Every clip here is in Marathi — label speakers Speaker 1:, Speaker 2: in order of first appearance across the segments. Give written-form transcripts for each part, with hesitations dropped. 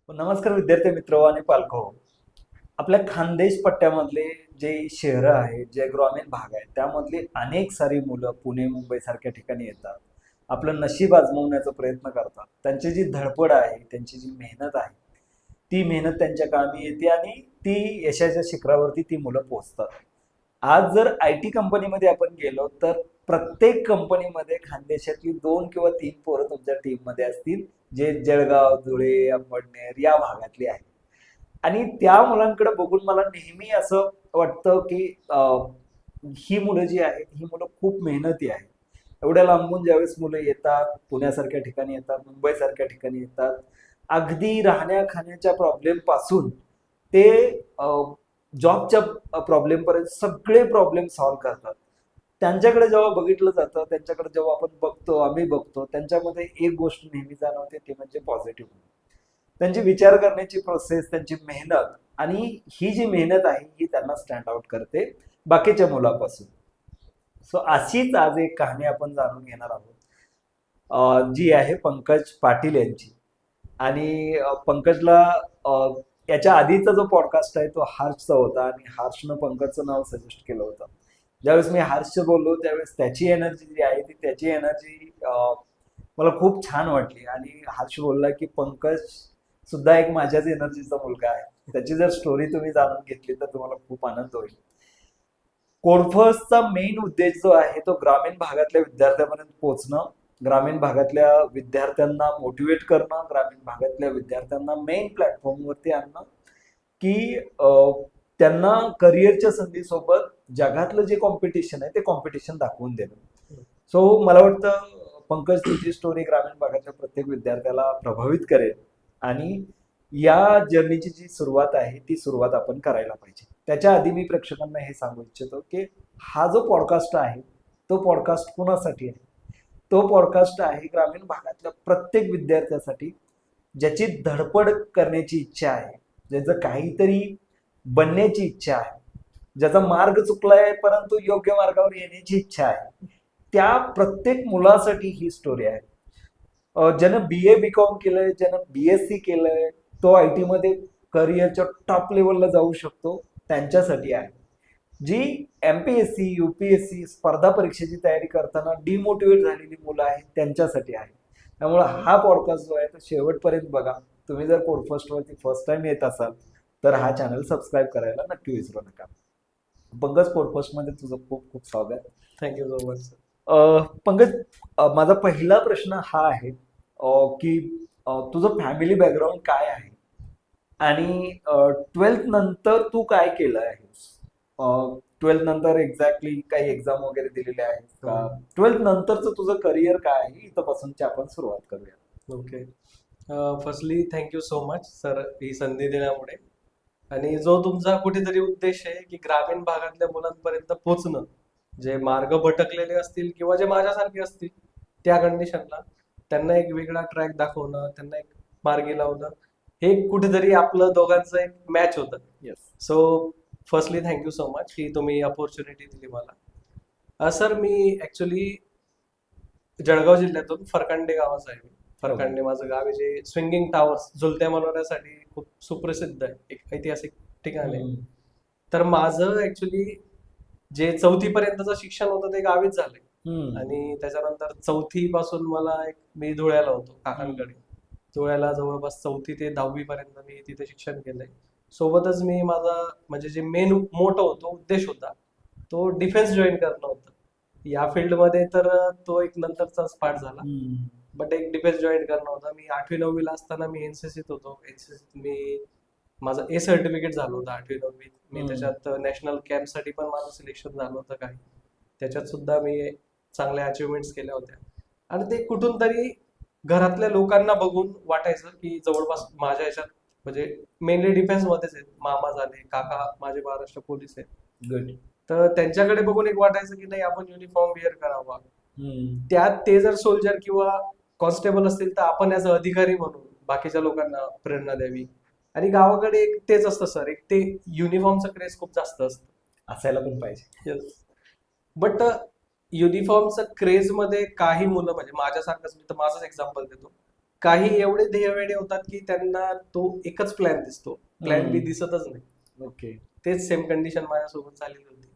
Speaker 1: नमस्कार विद्यार्थी मित्र आणि पालको. आपल्या खानदेश पट्ट्यामधले जे शहरं आहेत, जे ग्रामीण भाग आहेत, त्यामधली अनेक सारी मुलं पुणे, मुंबई सारख्या ठिकाणी येतात. आपलं नशीब आजमावण्याचा प्रयत्न करतात. त्यांची जी धडपड आहे, त्यांची जी मेहनत आहे, ती मेहनत त्यांच्या कामी येते आणि ती यशाच्या शिखरावरती ती मुलं पोहोचतात. आज जर IT कंपनीमध्ये आपण गेलो तर प्रत्येक कंपनीमध्ये खानदेशातली 2 किंवा 3 पोरं तुमच्या टीममध्ये असतील, जे जळगाव, धुळे, अंबडनेर या भागातली आहेत. आणि त्या मुलांकडे बघून मला नेहमी असं वाटतं, की ही मुलं जी आहेत, ही मुलं खूप मेहनती आहेत. एवढ्या लांबून ज्यावेळेस मुलं येतात, पुण्यासारख्या ठिकाणी येतात, मुंबईसारख्या ठिकाणी येतात, अगदी राहण्या-खाण्याच्या प्रॉब्लेमपासून ते जॉबच्या प्रॉब्लेमपर्यंत सगळे प्रॉब्लेम सॉल्व्ह करतात. त्यांच्याकडे जेव्हा बघितलं जातं, त्यांच्याकडे जेव्हा आपण बघतो, आम्ही बघतो, त्यांच्यामध्ये एक गोष्ट नेहमी जाणवते, ती म्हणजे पॉझिटिव्ह. त्यांची विचार करण्याची प्रोसेस, त्यांची मेहनत आणि ही जी मेहनत आहे, ही त्यांना स्टँड आउट करते बाकीच्या मुलापासून. सो अशीच आज एक कहाणी आपण जाणून घेणार आहोत, जी आहे पंकज पाटील यांची. आणि पंकजला याच्या आधीचा जो पॉडकास्ट आहे तो हर्षचा होता आणि हर्षनं पंकजचं नाव सजेस्ट केलं होतं. ज्यावेळेस मी हर्षचं बोललो त्यावेळेस त्याची एनर्जी जी आहे ती त्याची एनर्जी मला खूप छान वाटली. आणि हर्ष बोलला की पंकज सुद्धा एक माझ्याच एनर्जीचा मुलगा आहे. त्याची जर स्टोरी तुम्ही जाणून घेतली तर तुम्हाला खूप आनंद होईल. कोडफर्सचा मेन उद्देश जो आहे तो ग्रामीण भागातल्या विद्यार्थ्यांपर्यंत पोहोचणं, ग्रामीण भागातल्या विद्यार्थ्यांना मोटिवेट करणं, ग्रामीण भागातल्या विद्यार्थ्यांना मेन प्लॅटफॉर्मवरती आणणं, की त्यांना करिअरच्या संधीसोबत जगातलं जे कॉम्पिटिशन आहे ते कॉम्पिटिशन दाखवून देणं. सो मला वाटतं पंकज तुझी स्टोरी ग्रामीण भागातल्या प्रत्येक विद्यार्थ्याला प्रभावित करेल आणि या जर्नीची जी सुरुवात आहे ती सुरुवात आपण करायला पाहिजे. त्याच्या आधी मी प्रेक्षकांना हे सांगू इच्छितो की हा जो पॉडकास्ट आहे तो पॉडकास्ट कुणासाठी आहे? तो पॉडकास्ट आहे ग्रामीण भागातल्या प्रत्येक विद्यार्थ्यासाठी, ज्याची धडपड करण्याची इच्छा आहे, ज्याचं काहीतरी बनण्याची इच्छा आहे, ज्याचा मार्ग चुकलाय परंतु योग्य मार्गावर येण्याची इच्छा आहे, त्या प्रत्येक मुलासाठी ही स्टोरी आहे. ज्यानं BA BCom केलंय, ज्यानं BSc केलंय, तो IT मध्ये करिअरच्या टॉप लेवलला जाऊ शकतो, त्यांच्यासाठी आहे. जी MPSC UPSC स्पर्धा परीक्षेची तयारी करताना डिमोटिवेट झालेली मुलं आहेत त्यांच्यासाठी आहे. त्यामुळे हा पॉडकास्ट जो आहे तो शेवटपर्यंत बघा. तुम्ही जर पॉडकास्टवरती फर्स्ट टाइम येत असाल तर हा चॅनल सबस्क्राईब करायला नक्की विसरू नका. पंकज, पॉडकास्टमध्ये तुझं खूप खूप स्वागत.
Speaker 2: Thank you so much.
Speaker 1: पंकज, माझा पहिला प्रश्न हा आहे की तुझं फॅमिली बॅकग्राऊंड काय आहे आणि 12th नंतर तू काय केलं आहेस? 12th नंतर एक्झॅक्टली काही एक्झाम वगैरे दिलेले आहेत का? 12th नंतरचं तुझं करिअर काय आहे, इथपासूनची आपण सुरुवात करूया.
Speaker 2: Okay. Firstly thank you so much sir ही संधी दिल्यामुळे. आणि जो तुमचा कुठेतरी उद्देश आहे की ग्रामीण भागातल्या मुलांपर्यंत पोहोचणं, जे मार्ग भटकलेले असतील किंवा जे माझ्यासारखे असतील त्या कंडिशनला त्यांना एक वेगळा ट्रॅक दाखवणं, त्यांना एक मार्गी लावणं, हे कुठेतरी आपलं दोघांचं एक मॅच होतं.
Speaker 1: Yes.
Speaker 2: So firstly thank you so much की तुम्ही अपॉर्च्युनिटी दिली मला. सर मी ऍक्च्युली जळगाव जिल्ह्यातून फरकांडे गावाचा आहे. फरकांडे माझं गाव आहे, जे स्विंगिंग टावर्स झुलत्या मनोऱ्यासाठी खूप सुप्रसिद्ध आहे, एक ऐतिहासिक ठिकाण आहे. तर माझं ऍक्च्युली जे 4थी पर्यंतचं शिक्षण होतं ते गावीच झालंय. आणि त्याच्यानंतर 4थी पासून मी धुळ्याला होतो काकांकडे. धुळ्याला जवळपास 4थी ते 10वी पर्यंत मी तिथे शिक्षण केलंय. सोबतच मी माझा म्हणजे जे मेन मोठं होतो उद्देश होता तो डिफेन्स जॉईन करणं होतं. या फील्डमध्ये तर तो एक नंतरचाच पार्ट झाला, बट एक डिफेन्स जॉईन करणं होता. मी 8वी-9वीला असताना मी एनसीसीत होतो. एनसीसीत माझं ए सर्टिफिकेट झालं होतं 8वी-9वीत. मी त्याच्यात नॅशनल कॅम्पसाठी पण माझं सिलेक्शन झालं होतं काही. त्याच्यात सुद्धा मी चांगल्या अचिव्हमेंट्स केल्या होत्या. आणि ते कुठून तरी घरातल्या लोकांना बघून वाटायचं की जवळपास माझ्या ह्याच्यात म्हणजे मेनली डिफेन्स मध्येच आहेत. मामा झाले, काका माझे महाराष्ट्र पोलीस आहेत.
Speaker 1: गुड.
Speaker 2: तर त्यांच्याकडे बघून एक वाटायचं की नाही आपण युनिफॉर्म वेअर करावा. त्यात ते जर सोल्जर किंवा कॉन्स्टेबल असतील तर आपण ॲज अ अधिकारी म्हणून बाकीच्या लोकांना प्रेरणा द्यावी. आणि गावाकडे एक तेच असतं सर, एक ते युनिफॉर्मचं क्रेज खूप जास्त असतं.
Speaker 1: असायला पण पाहिजे.
Speaker 2: बट युनिफॉर्मचं क्रेज मध्ये काही मुलं म्हणजे माझ्यासारखंच, मी तर माझंच एक्झाम्पल देतो, काही एवढे ध्येयवेडे होतात की त्यांना तो एकच प्लॅन दिसतो, प्लॅन बी दिसतच नाही.
Speaker 1: ओके.
Speaker 2: तेच सेम कंडिशन माझ्यासोबत झालेली होती.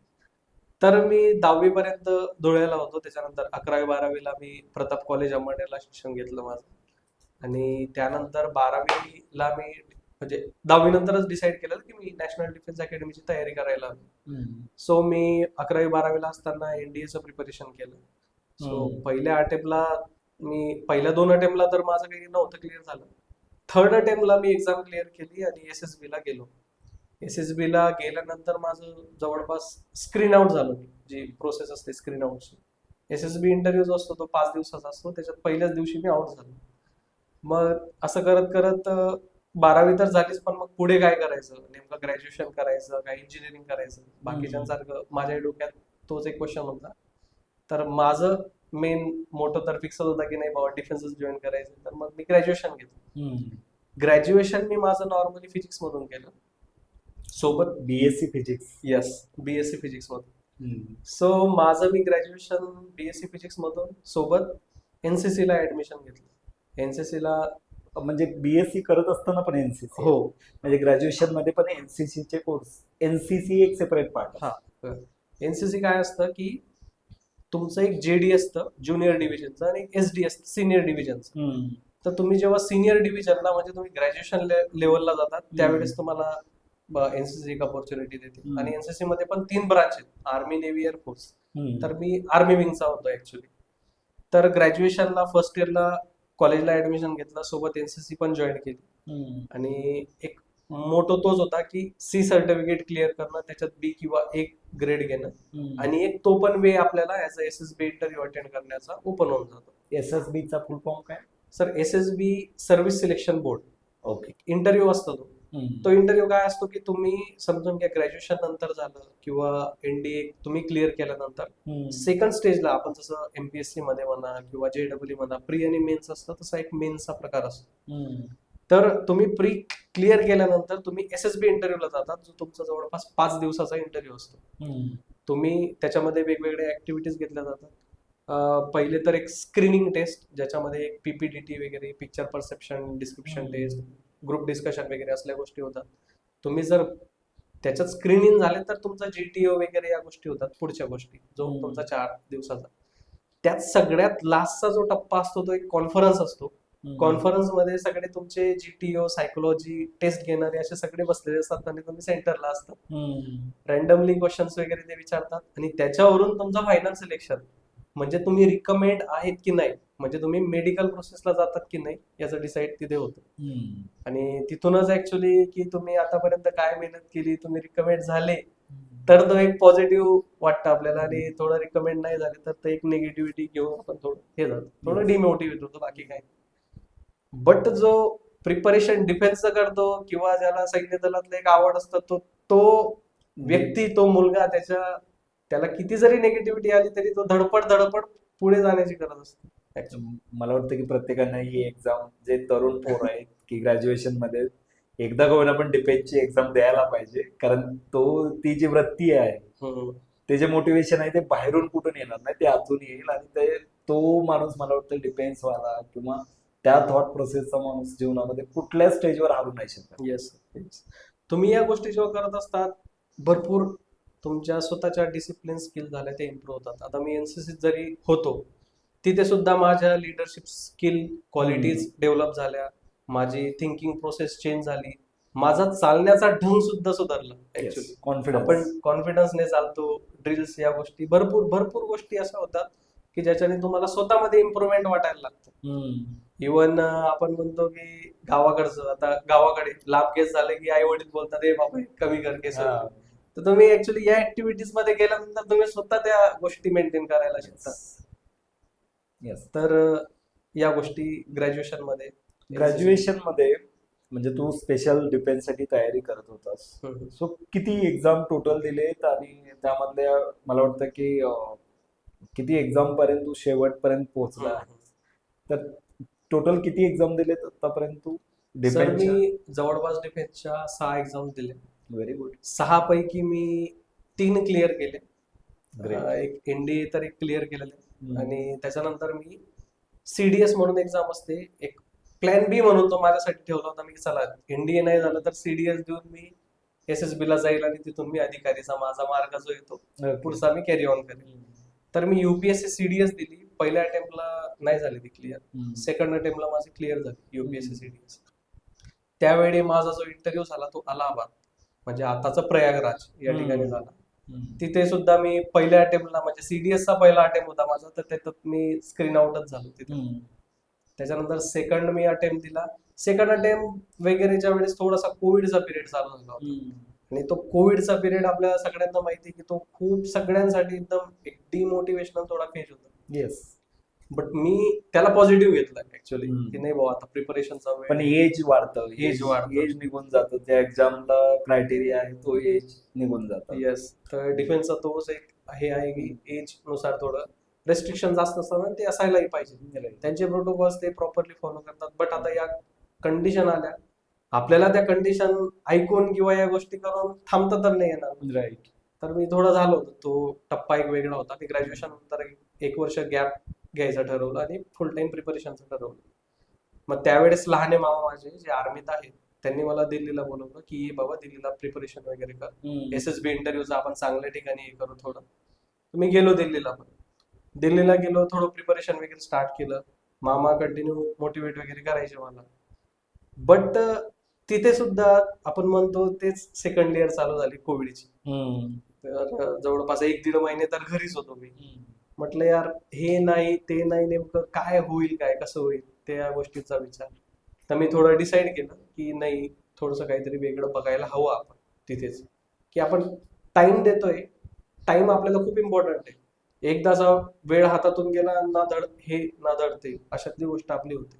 Speaker 2: तर मी 10वी पर्यंत धुळ्याला होतो. त्याच्यानंतर 11वी-12वीला मी प्रताप कॉलेज अंबरनेरला शिक्षण घेतलं माझं. आणि त्यानंतर 12वीला मी म्हणजे 10वी नंतरच डिसाईड केलं की मी नॅशनल डिफेन्स अकॅडमीची तयारी करायला हवी. सो मी 11वी-12वीला असताना एनडीएचं प्रिपरेशन केलं. सो पहिल्या अटेम्प्टला मी पहिल्या 2 अटेम्प्टला तर माझं काही नव्हतं क्लिअर झालं. थर्ड अटेम्प्टला मी एक्झाम क्लिअर केली आणि एसएसबीला गेलो. एसएसबीला गेल्यानंतर माझं जवळपास स्क्रीन आउट झालं मी, जी प्रोसेस असते स्क्रीन आउटची. एसएसबी इंटरव्ह्यू जो असतो तो 5 दिवसाचा असतो. त्याच्यात पहिल्याच दिवशी मी आउट झालो. मग असं करत करत 12वी तर झालीच, पण मग पुढे काय करायचं, नेमकं ग्रॅज्युएशन करायचं का इंजिनिअरिंग करायचं, बाकीच्यांसारखं माझ्या डोक्यात तोच एक क्वेश्चन होता. तर माझं मेन मोठं तर फिक्सच होता की नाही बाबा डिफेन्सच जॉईन करायचं. तर मग मी ग्रॅज्युएशन घेतलं. ग्रॅज्युएशन मी माझं नॉर्मली फिजिक्स मधून केलं. सोबत
Speaker 1: BSc physics.
Speaker 2: Yes, BSc physics मधून. सो माझं मी ग्रॅज्युएशन बीएससी फिजिक्स मधून सोबत एनसीसी ला ऍडमिशन घेतलं. एनसीसी ला
Speaker 1: म्हणजे बीएससी करत असताना पण एनसीसी.
Speaker 2: हो,
Speaker 1: म्हणजे ग्रॅज्युएशन मध्ये पण एनसीसी चे कोर्स. एनसीसी एक सेपरेट पार्ट.
Speaker 2: हा. एनसीसी काय असतं की तुमचं एक जेडी असतं ज्युनियर डिव्हिजनचं आणि एक एसडी असतं सिनियर डिव्हिजनचं. तर तुम्ही जेव्हा सिनियर डिव्हिजनला म्हणजे तुम्ही ग्रॅज्युएशन लेवलला जातात त्यावेळेस तुम्हाला एनसीसी एक ऑपॉर्च्युनिटी देते. आणि एनसीसी मध्ये पण 3 ब्रांच आहेत, आर्मी, नेव्ही, एअरफोर्स. तर मी आर्मी विंगचा होतो ऍक्च्युली. तर ग्रॅज्युएशनला फर्स्ट इयरला कॉलेजला ऍडमिशन घेतलं, सोबत एनसीसी पण जॉईन केली. आणि एक मोटो तोच होता की सी सर्टिफिकेट क्लिअर करणं, त्याच्यात बी किंवा एक ग्रेड घेणं. आणि एक तो पण वे आपल्याला as a SSB interview attend करण्याचा ओपन होऊन जातो.
Speaker 1: एसएसबी चा फुल फॉर्म काय?
Speaker 2: Sir SSB service selection board.
Speaker 1: Okay.
Speaker 2: Interview असतो तो इंटरव्ह्यू काय असतो की तुम्ही समजून घ्या ग्रॅज्युएशन नंतर झालं किंवा एनडीए तुम्ही क्लिअर केल्यानंतर सेकंड स्टेजला आपण जसं एमपीएससी मध्ये म्हणा किंवा जेडब्ल्यू म्हणा प्री आणि मेन्स असतं, तसा एक मेन्सचा प्रकार असतो. तर तुम्ही प्री क्लिअर केल्यानंतर तुम्ही एसएसबी इंटरव्ह्यूला जातात, जो तुमचा जवळपास 5 दिवसाचा इंटरव्ह्यू असतो. तुम्ही त्याच्यामध्ये वेगवेगळ्या ऍक्टिव्हिटीज घेतल्या जातात. पहिले तर एक स्क्रीनिंग टेस्ट, ज्याच्यामध्ये एक पीपीडीटी वगैरे, picture perception, description test, group discussion वगैरे असल्या गोष्टी होतात. तुम्ही जर त्याच्यात स्क्रीनिंग झाले तर तुमचा जीटीओ वगैरे या गोष्टी होतात, पुढच्या गोष्टी जो तुमचा 4 दिवसाचा. त्यात सगळ्यात लास्टचा जो टप्पा असतो तो एक कॉन्फरन्स असतो. कॉन्फरन्स मध्ये सगळे तुमचे जीटीओ, सायकोलॉजी टेस्ट घेणारे असे सगळे बसलेले असतात आणि तुम्ही सेंटरला असतात. रॅन्डमली क्वेश्चन्स वगैरे ते विचारतात आणि त्याच्यावरून तुमचं फायनल सिलेक्शन, म्हणजे तुम्ही रिकमेंड आहेत की नाही, म्हणजे तुम्ही मेडिकल प्रोसेसला जातात की नाही याचं डिसाईड तिथे होतं. आणि तिथूनच ऍक्च्युली की तुम्ही आतापर्यंत काय मेहनत केली, तुम्ही रिकमेंड झाले तर तो एक पॉझिटिव्ह वाटतं आपल्याला, आणि थोडं रिकमेंड नाही झाले तर ते एक निगेटिव्हिटी घेऊन आपण थोडं हे जातो, थोडं डिमोटिवेट होतो, बाकी काय. बट जो प्रिपरेशन डिफेन्सचा करतो किंवा ज्याला सैन्य दलातलं एक आवड असतं तो व्यक्ती, तो मुलगा, त्याला किती जरी निगेटिव्हिटी आली तरी तो धडपड पुढे जाण्याची गरज असते.
Speaker 1: मला वाटतं की प्रत्येकानं ही एक्झाम, जे तरुण पोर आहेत की ग्रॅज्युएशन मध्ये एकदा का होईना पण डिफेन्सची एक्झाम द्यायला पाहिजे, कारण ती जी वृत्ती आहे, ते जे मोटिवेशन आहे ते बाहेरून कुठून येणार नाही, ते आतून येईल. आणि तो माणूस मला वाटतं डिफेन्स वाला किंवा त्या थॉट प्रोसेसचा माणूस जीवनामध्ये कुठल्या स्टेजवर हरू नाही शकत.
Speaker 2: येस, तुम्ही या गोष्टी जेव्हा करत असतात, भरपूर तुमच्या स्वतःच्या डिसिप्लिन स्किल झाल्या ते इम्प्रूव्ह होतात. आता मी एनसीसी जरी होतो तिथे सुद्धा माझ्या लिडरशिप स्किल क्वालिटीज डेव्हलप झाल्या, माझी थिंकिंग प्रोसेस चेंज झाली, माझा चालण्याचा ढंग सुद्धा सुधारला. ऍक्च्युली आपण कॉन्फिडन्सने चालतो, ड्रिल्स, या गोष्टी, भरपूर गोष्टी अशा होतात की ज्याच्याने तुम्हाला स्वतःमध्ये इम्प्रूव्हमेंट वाटायला लागतं. इव्हन आपण म्हणतो की गावाकडचं, आता गावाकडे लांब केस झाले की आई वडील बोलतात ए बाबा कमी कर केस. तर तुम्ही ऍक्च्युली या ऍक्टिव्हिटीज मध्ये गेल्यानंतर तुम्ही स्वतः त्या गोष्टी मेंटेन करायला शिकता. तर या गोष्टी ग्रॅज्युएशन मध्ये
Speaker 1: म्हणजे तू स्पेशल डिफेन्स साठी तयारी करत होतास, सो किती एक्झाम टोटल दिलेत आणि त्यामधल्या मला वाटतं की किती एक्झाम पर्यंत तू शेवटपर्यंत पोहोचला, तर टोटल किती एक्झाम दिलेत आतापर्यंत तू?
Speaker 2: मी जवळपास डिफेन्सच्या 6 एक्झाम दिले.
Speaker 1: Very good.
Speaker 2: 6 पैकी मी 3 क्लिअर केले. एक एनडीए तर एक क्लिअर केलेलं आहे, आणि त्याच्यानंतर मी सीडीएस म्हणून एक्झाम असते, एक प्लॅन बी म्हणून तो माझ्यासाठी ठेवला होता मी, की चला एनडीए नाही झालं तर सीडीएस देऊन मी SSB ला जाईल आणि तिथून मी अधिकारीचा माझा मार्ग जो येतो पुढचा मी कॅरी ऑन करेल. तर मी UPSC CDS दिली. पहिल्या अटेम्प्टला नाही झाली ती क्लिअर, सेकंड अटेम्प्टला माझी क्लिअर झाली UPSC CDS. त्यावेळी माझा जो इंटरव्ह्यू झाला तो अलाहाबाद म्हणजे आताचा प्रयागराज या ठिकाणी झाला. तिथे सुद्धा मी पहिल्या अटेम्प्टला म्हणजे CDS चा पहिला अटेम्प्ट होता माझा, तर त्याच्यात मी स्क्रीन आउटच झालो तिथे. त्याच्यानंतर सेकंड मी अटेम्प्ट दिला. सेकंड अटेम्प्ट वगैरेच्या वेळेस थोडासा कोविडचा पिरियड चालू झाला होता आणि तो कोविडचा पिरियड आपल्या सगळ्यांना माहिती आहे की तो खूप सगळ्यांसाठी एकदम एक डिमोटिवेशनल थोडा फेज होता.
Speaker 1: येस.
Speaker 2: बट मी त्याला पॉझिटिव्ह घेतलं ऍक्च्युअली की नाही बाबा आता प्रिपरेशनचा
Speaker 1: पण एज वाढतं,
Speaker 2: एज वाढतं.
Speaker 1: एज निघून जातं, त्या एक्झामला क्रायटेरिया आहे तो एज निघून जातं.
Speaker 2: येस. तर डिफेन्सचा तोच एक हे आहे की एज नुसार थोडं रेस्ट्रिक्शन जास्त असतात ते असायलाही पाहिजे. त्यांचे प्रोटोकॉल्स ते प्रॉपरली फॉलो करतात. बट आता या कंडिशन आल्या, आपल्याला त्या कंडिशन ऐकून किंवा या गोष्टी करून थांबता तर नाही येणार.
Speaker 1: राईट.
Speaker 2: तर मी थोडा झालो होतो, तो टप्पा एक वेगळा होता. मी ग्रॅज्युएशन नंतर 1 वर्ष गॅप घ्यायचं ठरवलं आणि फुल टाइम प्रिपरेशनचं ठरवलं. मग त्यावेळेस लहाने मामा माझे जे आर्मीत आहेत त्यांनी मला दिल्लीला बोलवलं की बाबा दिल्लीला प्रिपरेशन वगैरे कर, SSB इंटरव्ह्यूचं आपण चांगल्या ठिकाणी हे करू थोडं. मी गेलो दिल्लीला. पण दिल्लीला गेलो, थोडं प्रिपरेशन वगैरे स्टार्ट केलं. मामा कंटिन्यू मोटिवेट वगैरे करायचे मला. बट तिथे सुद्धा आपण म्हणतो तेच सेकंड इयर चालू झाली कोविडची. तर जवळपास 1-1.5 महिने तर घरीच होतो मी. म्हटलं यार हे नाही ते नाही, नेमकं काय होईल, काय कसं होईल त्या गोष्टीचा विचार. तर मी थोडं डिसाईड केलं की नाही थोडंसं काहीतरी वेगळं बघायला हवं आपण तिथेच, की आपण टाइम देतोय. टाइम आपल्याला खूप इम्पॉर्टंट आहे. एकदाचा वेळ हातातून गेला ना धड हे ना धड ते, अशातली गोष्ट आपली होते.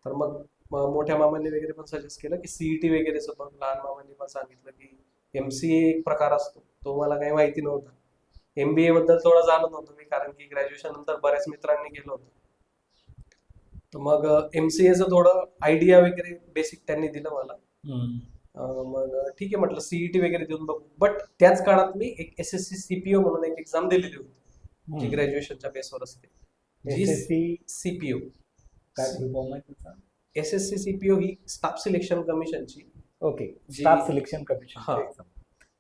Speaker 2: तर मग मोठ्या मामांनी वगैरे पण सजेस्ट केलं की CET वगैरेच पण. लहान मामांनी पण सांगितलं की MCA एक प्रकार असतो, तो मला काही माहिती नव्हता. MBA बद्दल थोडं जाणत होतो मी, कारण की ग्रॅज्युएशन नंतर बऱ्याच मित्रांनी केलं होतं. तर मग MCA चं थोडं आयडिया वगैरे बेसिक त्यांनी दिलं मला. मग ठीक आहे म्हटलं CET वगैरे देऊन बघू. बट त्याच काळात मी एक SSC CPO म्हणून एक एक्झाम दिलेली होती, जी ग्रॅज्युएशनच्या बेसवर असते. CPO.
Speaker 1: काय फुल फॉर्म आहे त्याचा?
Speaker 2: SSC CPO ही स्टाफ सिलेक्शन कमिशनची.
Speaker 1: ओके. Staff selection commission.
Speaker 2: हा.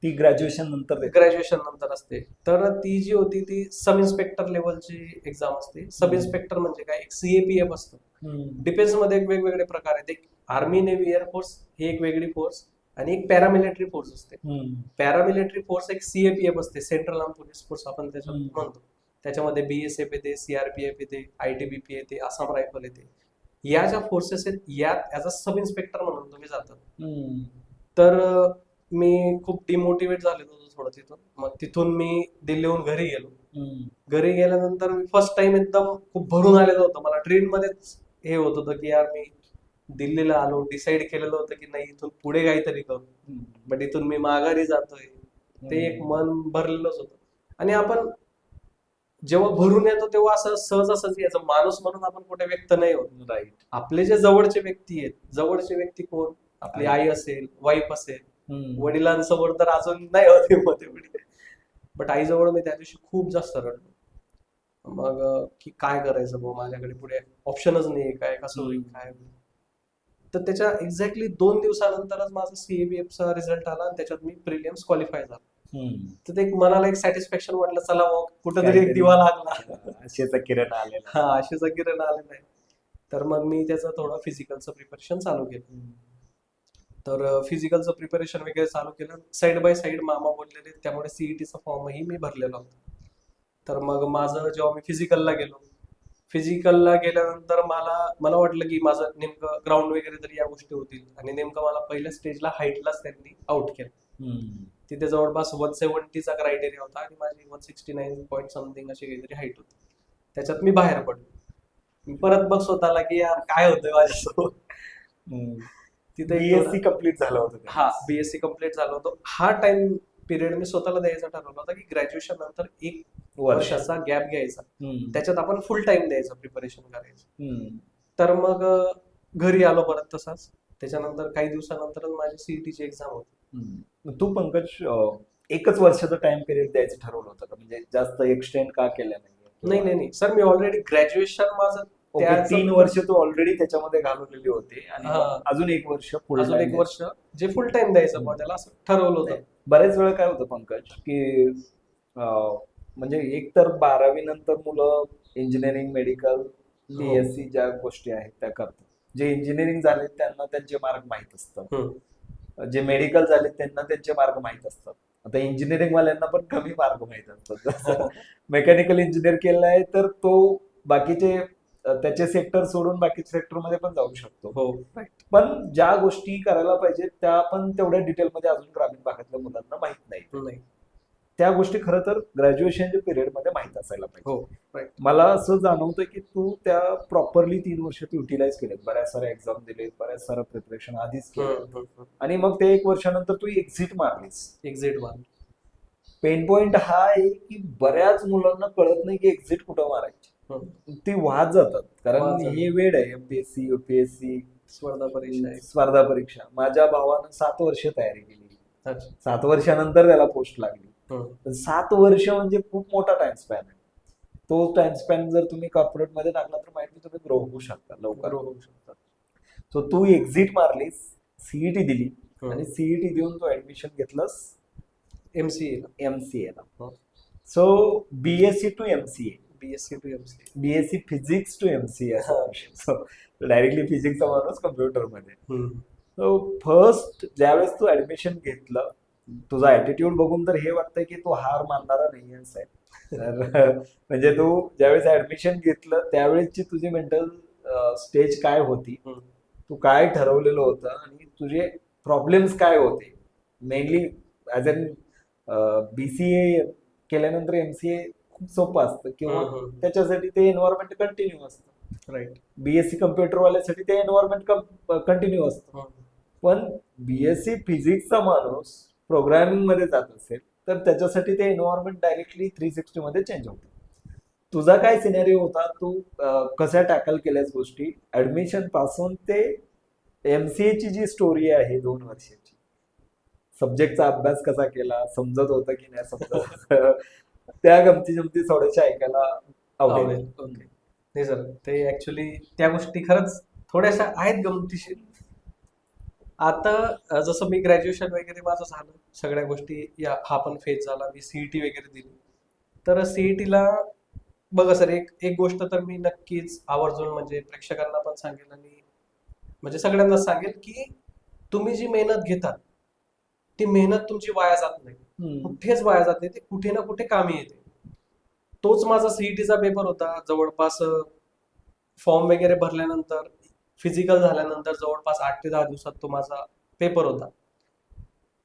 Speaker 1: ती ग्रॅज्युएशन नंतर देतात.
Speaker 2: ग्रॅज्युएशन नंतर असते. तर ती जी होती ती सब इन्स्पेक्टर लेवलची एक्झाम असते. सब इन्स्पेक्टर म्हणजे काय, एक CAPF असतं. डिफेन्स मध्ये एक वेगवेगळे प्रकार आहेत. एक आर्मी, नेव्ही, एअरफोर्स ही एक वेगळी फोर्स आणि एक पॅरामिलिटरी फोर्स असते. पॅरामिलिटरी फोर्स एक CAPF असते, सेंट्रल आर्म पोलीस फोर्स आपण त्याच्यात म्हणतो. त्याच्यामध्ये BSF येते, CRPF येते, ITBP येते, आसाम रायफल येते. या ज्या फोर्सेस आहेत यात ऍज अ सब इन्स्पेक्टर म्हणून तुम्ही जातात. तर मी खूप डिमोटिवेट झालेलो होतो थोडं तिथून. मग तिथून मी दिल्लीहून घरी गेलो. घरी गेल्यानंतर मी फर्स्ट टाइम एकदम खूप भरून आलेलं होतं. मला ट्रेन मध्येच हे होत होतं की यार मी दिल्लीला आलो, डिसाईड केलेलं होतं की नाही इथून पुढे काहीतरी करू. बट इथून मी माघारी जातोय, ते एक मन भरलेलंच होतं. आणि आपण जेव्हा भरून येतो तेव्हा असं सहजासहजी याचं माणूस म्हणून आपण कुठे व्यक्त नाही होत.
Speaker 1: राईट.
Speaker 2: आपले जे जवळचे व्यक्ती आहेत, जवळचे व्यक्ती कोण, आपली आई असेल, वाईफ असेल, वडिलांसमोर तर अजून नाही होते मध्ये. बट आईजवळ मी त्या दिवशी खूप जास्त रडलो. मग की काय करायचं भाऊ, माझ्याकडे पुढे ऑप्शनच नाही, काय कसं होईल काय होईल. तर त्याच्या एक्झॅक्टली 2 दिवसानंतरच माझा CAPFचा रिझल्ट आला आणि त्याच्यात मी प्रिलियम्स क्वालिफाय झालो. तर ते मनाला एक सॅटिस्फॅक्शन वाटलं, चला मग कुठेतरी एक दिवा लागला,
Speaker 1: आशेचा किरण आलेला.
Speaker 2: हा आशेचा किरण आलेला आहे. तर मग मी त्याचं थोडं फिजिकलचं प्रिपरेशन चालू केलं. तर फिजिकलचं प्रिपरेशन वगैरे चालू केलं. साईड बाय साईड मामा बोललेले, त्यामुळे CETचा फॉर्मही मी भरलेला होता. तर मग माझं जेव्हा मी फिजिकलला गेल्यानंतर मला वाटलं की माझं नेमकं ग्राउंड वगैरे तर या गोष्टी होतील. आणि नेमकं मला पहिल्या स्टेजला हाईटलाच त्यांनी आउट केलं. तिथे जवळपास 170चा क्रायटेरिया होता आणि माझी 169 पॉईंट समथिंग अशी काहीतरी हाईट होती. त्याच्यात मी बाहेर पडलो. परत बघ स्वतःला की यार काय होतंय माझ्यासोबत. तिथे
Speaker 1: BSc कम्प्लीट झालं होतं.
Speaker 2: हा, BSc कम्प्लीट झालं होतं. हा टाइम पिरियड मी स्वतःला द्यायचा ठरवला होता की ग्रॅज्युएशन नंतर 1 वर्षाचा गॅप घ्यायचा, त्याच्यात आपण फुल टाइम द्यायचं, प्रिपरेशन करायचं. तर मग घरी आलो परत तसाच. त्याच्यानंतर काही दिवसानंतर माझी CETची एक्झाम होती.
Speaker 1: तू पंकज एकच वर्षाचा टाइम पिरियड द्यायचं ठरवलं होतं का, म्हणजे जास्त एक्सटेंड का केलं
Speaker 2: नाही सर, मी ऑलरेडी ग्रॅज्युएशन माझं
Speaker 1: ओके,
Speaker 2: त्याचं
Speaker 1: 3 वर्ष तू ऑलरेडी त्याच्यामध्ये घालवलेली होते आणि
Speaker 2: हा.
Speaker 1: मग अजून 1 वर्ष फुल
Speaker 2: अजून एक वर्ष जे फुल टाइम द्यायचं बुवा त्याला असं ठरवलं होतं.
Speaker 1: बरेच वेळा काय होतं पंकज की म्हणजे एक तर 12वी नंतर मुलं इंजिनिअरिंग, मेडिकल, बीएससी ज्या गोष्टी आहेत त्या करतात. जे इंजिनिअरिंग झाले त्यांना त्यांचे मार्ग माहीत असतात.
Speaker 2: हम्म.
Speaker 1: जे मेडिकल झाले त्यांना त्यांचे मार्ग माहीत असतात. आता इंजिनिअरिंग वाल्यांना पण कमी मार्ग माहीत असतात. जसं मेकॅनिकल इंजिनियर केलं आहे तर तो बाकीचे त्याचे सेक्टर सोडून बाकीच्या सेक्टरमध्ये पण जाऊ शकतो.
Speaker 2: हो.
Speaker 1: पण ज्या गोष्टी करायला पाहिजेत त्या पण तेवढ्या डिटेलमध्ये अजून ग्रामीण भागातल्या मुलांना माहित नाही.
Speaker 2: नाही.
Speaker 1: त्या गोष्टी खरं तर ग्रॅज्युएशनच्या पिरियडमध्ये माहित असायला पाहिजे.
Speaker 2: हो. राईट.
Speaker 1: मला असं जाणवतं की तू त्या प्रॉपरली 3 वर्ष तू युटिलाइज केलेत. बऱ्याच साऱ्या एक्झाम दिलेत, बऱ्याच सारं प्रिपरेशन आधीच केलं आणि मग ते 1 वर्षानंतर तू एक्झिट मारलीस.
Speaker 2: Exit one.
Speaker 1: पेन पॉइंट हा आहे की बऱ्याच मुलांना कळत नाही की एक्झिट कुठं मारायची. ती वाहत जातात कारण
Speaker 2: वाहत जातात.
Speaker 1: हे वेळ आहे एमपीएससी, युपीएससी,
Speaker 2: स्पर्धा परीक्षा आहे.
Speaker 1: स्पर्धा परीक्षा. माझ्या भावानं 7 वर्ष तयारी केली.
Speaker 2: अच्छा.
Speaker 1: 7 वर्षानंतर त्याला पोस्ट लागली.
Speaker 2: हम्म.
Speaker 1: 7 वर्ष म्हणजे खूप मोठा टाइम स्पॅन आहे. तो टाइम स्पॅन जर तुम्ही कॉर्पोरेट मध्ये टाकला तर माहिती तुम्ही ग्रो होऊ शकता, लवकर
Speaker 2: ग्रो होऊ शकतात.
Speaker 1: सो तू एक्झिट मारलीस, सीईटी दिली
Speaker 2: हम्म.
Speaker 1: आणि सीईटी देऊन तू ऍडमिशन घेतलंस
Speaker 2: MCA ला.
Speaker 1: एमसीए ला.
Speaker 2: हो.
Speaker 1: So BSc to MCA,
Speaker 2: BSc to MCA.
Speaker 1: BSc physics to MCA असा विषय. सो डायरेक्टली फिजिक्सचा माणूस कम्प्युटर मध्ये.
Speaker 2: हम्म.
Speaker 1: सो फर्स्ट ज्यावेळेस तू ऍडमिशन घेतलं, तुझा ऍटिट्यूड बघून तर हे वाटतंय की तू हार मानणारा नाही आहेस आहे. तर म्हणजे तू ज्यावेळेस ऍडमिशन घेतलं त्यावेळेसची तुझी मेंटल स्टेज काय होती,
Speaker 2: हम्म.
Speaker 1: तू काय ठरवलेलं होतं आणि तुझे प्रॉब्लेम्स काय होते. मेनली ऍज अन बीसीए केल्यानंतर एमसीए खूप सोपं असतं किंवा
Speaker 2: हम्म.
Speaker 1: त्याच्यासाठी ते एन्व्हायरमेंट कंटिन्यू असतं.
Speaker 2: राईट.
Speaker 1: बीएससी कम्प्युटरवाल्यासाठी ते एन्व्हायरमेंट कंटिन्यू असतं.
Speaker 2: हम्म.
Speaker 1: पण बीएससी फिजिक्सचा माणूस प्रोग्रामिंग मध्ये जात असेल तर त्याच्यासाठी ते एन्व्हायरमेंट डायरेक्टली 360 मध्ये चेंज होतं. तुझा काय सिनेरिओ होता, तू कशा टॅकल केल्यास गोष्टी ऍडमिशन पासून ते एमसीए ची जी स्टोरी आहे 2 वर्षाची, सब्जेक्टचा अभ्यास कसा केला, समजत होतं की नाही समजत, त्या गमती जमती थोड्याशा ऐकायला आवडेल.
Speaker 2: आवडेल. ओके. नाही सर, ते ऍक्च्युली त्या गोष्टी खरंच थोड्याशा आहेत गमतीशीर. आता जसं मी ग्रॅज्युएशन वगैरे माझं झालं, सगळ्या गोष्टी हा पण फेज झाला, मी सीईटी वगैरे दिली. तर सीईटीला बघा सर, एक गोष्ट तर मी नक्कीच आवर्जून म्हणजे प्रेक्षकांना पण सांगेल आणि म्हणजे सगळ्यांनाच सांगेल की तुम्ही जी मेहनत घेतात ती मेहनत तुमची वाया जात नाही, कुठेच वाया जात नाही, ते कुठे ना कुठे कामी येते. तोच माझा सीईटीचा पेपर होता. जवळपास फॉर्म वगैरे भरल्यानंतर, फिजिकल झाल्यानंतर जवळपास 8 ते 10 दिवसात तो माझा पेपर होता.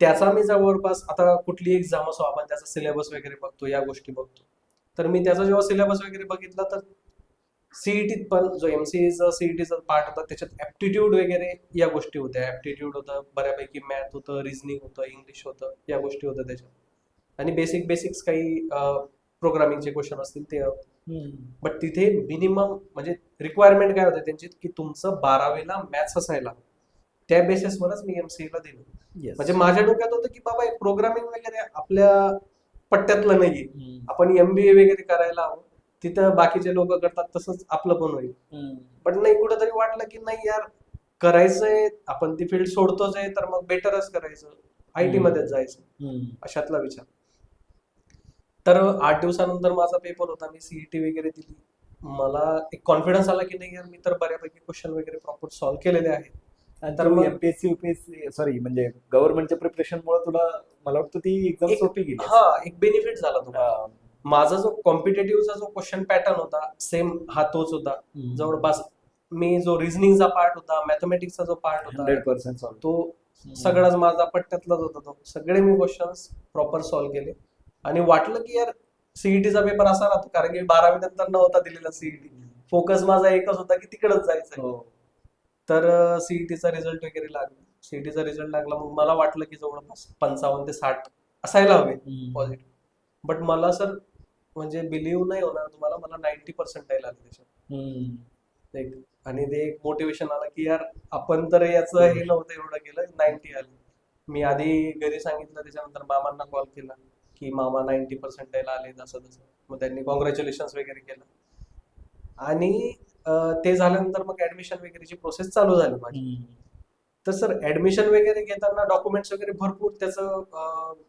Speaker 2: त्याचा मी जवळपास आता कुठली एक्झाम असो आपण त्याचा सिलेबस वगैरे बघतो, या गोष्टी बघतो. तर मी त्याचा जेव्हा सिलेबस वगैरे बघितला तर सीईटीत पण जो एमसीएचा सीईटीचा पार्ट होता त्याच्यात ऍप्टिट्यूड वगैरे या गोष्टी होत्या. ऍप्टिट्यूड होतं, बऱ्यापैकी मॅथ होतं, रिझनिंग होतं, इंग्लिश होतं, या गोष्टी होत्या त्याच्यात. आणि बेसिक्स काही प्रोग्रामिंगचे क्वेश्चन असतील ते. बट तिथे मिनिमम म्हणजे रिक्वायरमेंट काय होते त्यांची की तुमचं 12वीला मॅथ्स असायला. त्या बेसिसवरच मी एमसीएला दिलं. म्हणजे माझ्या डोक्यात होतं की बाबा प्रोग्रामिंग वगैरे आपल्या पट्ट्यातलं नाहीये, आपण एमबीए वगैरे करायला हवं, तिथं बाकीचे लोक करतात तसंच आपलं पण होईल. पण नाही, कुठंतरी वाटलं की नाही यार, करायचंय आपण ती फील्ड सोडतोच आहे तर मग बेटरच करायचं, आयटी मध्येच जायचं, अशातला विचार. तर 8 दिवसानंतर माझा पेपर होता, मी सीईटी वगैरे दिली. मला एक कॉन्फिडन्स आला की नाही यार, मी तर बऱ्यापैकी क्वेश्चन वगैरे प्रॉपर सॉल्व्ह केलेले आहेत.
Speaker 1: तर मग एमपीएससी युपीएससी सॉरी म्हणजे गव्हर्नमेंटच्या प्रिपरेशन मुळे तुला मला वाटतं ती एक्झाम सोपी गेली.
Speaker 2: हा, एक बेनिफिट झाला तुम्हाला. माझा जो कॉम्पिटेटिव्हचा जो क्वेश्चन पॅटर्न होता सेम हा तोच होता. जवळपास मी जो रिझनिंगचा पार्ट होता, मॅथमॅटिक्सचा जो पार्ट होता
Speaker 1: 100%
Speaker 2: तो सगळाच माझा पट्ट्यातलाच होता. तो सगळे मी क्वेश्चन्स प्रॉपर सॉल्व्ह केले आणि वाटलं की यार सीईटीचा पेपर असा राहतो, कारण की 12वी नंतर नव्हता दिलेला सीईटी. फोकस माझा एकच होता की तिकडेच जायचं. तर सीईटीचा रिझल्ट वगैरे लागला. सीईटीचा रिझल्ट लागला, मग मला वाटलं की जवळपास 55 ते 60 असायला हवे पॉझिटिव्ह. बट मला सर म्हणजे बिलीव्ह नाही होणार तुम्हाला, मला 90% आले त्याच्यात. आणि ते एक मोटिवेशन आलं की यार आपण तर याचं हे नव्हतं एवढं केलं, 90 आले. मी आधी घरी सांगितलं, त्याच्यानंतर मामांना कॉल केला की मामा 90% आले असं तसं. मग त्यांनी कॉंग्रॅच्युलेशन वगैरे केलं. आणि ते झाल्यानंतर मग ऍडमिशन वगैरेची प्रोसेस चालू झाली माझी. तर सर ऍडमिशन वगैरे घेताना डॉक्युमेंट्स वगैरे भरपूर त्याचं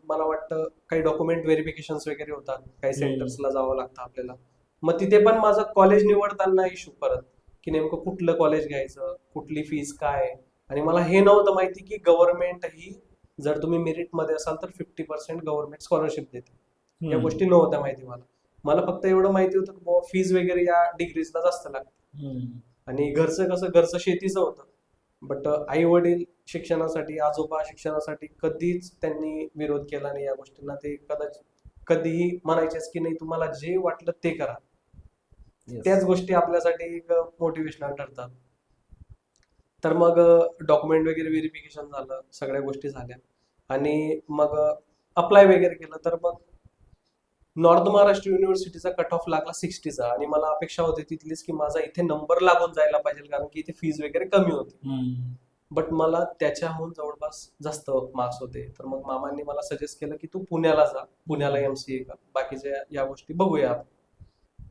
Speaker 2: मला वाटतं काही डॉक्युमेंट व्हेरिफिकेशन वगैरे होतात, काही सेंटर्सला जावं लागतं आपल्याला. मग तिथे पण माझं कॉलेज निवडताना इश्यू परत की नेमकं कुठलं कॉलेज घ्यायचं, कुठली फीज काय. आणि मला हे नव्हतं माहिती की गव्हर्नमेंट ही जर तुम्ही मेरिटमध्ये असाल तर 50% गव्हर्नमेंट स्कॉलरशिप देते. या गोष्टी नव्हत्या माहिती मला. मला फक्त एवढं माहिती होतं की बाबा फीज वगैरे या डिग्रीजला जास्त लागते. आणि घरचं शेतीचं होतं. बट आई वडील शिक्षणासाठी, आजोबा शिक्षणासाठी कधीच त्यांनी विरोध केला नाही या गोष्टींना. ते कधीही म्हणायचेच की नाही तुम्हाला जे वाटलं ते करा. त्याच गोष्टी आपल्यासाठी एक मोटिवेशनल ठरतात. तर मग डॉक्युमेंट वगैरे व्हेरिफिकेशन झालं, सगळ्या गोष्टी झाल्या आणि मग अप्लाय वगैरे केलं. तर मग नॉर्थ महाराष्ट्र युनिव्हर्सिटीचा कट ऑफ लागला 60चा आणि मला अपेक्षा होती तिथलीच की माझा इथे नंबर लागून जायला पाहिजे, कारण की इथे फीज वगैरे कमी होती. बट मला त्याच्याहून जवळपास जास्त मार्क्स होते. तर मग मामांनी मला सजेस्ट केलं की तू पुण्याला जा, पुण्याला MCA कर, बाकीच्या या गोष्टी बघूया आपण.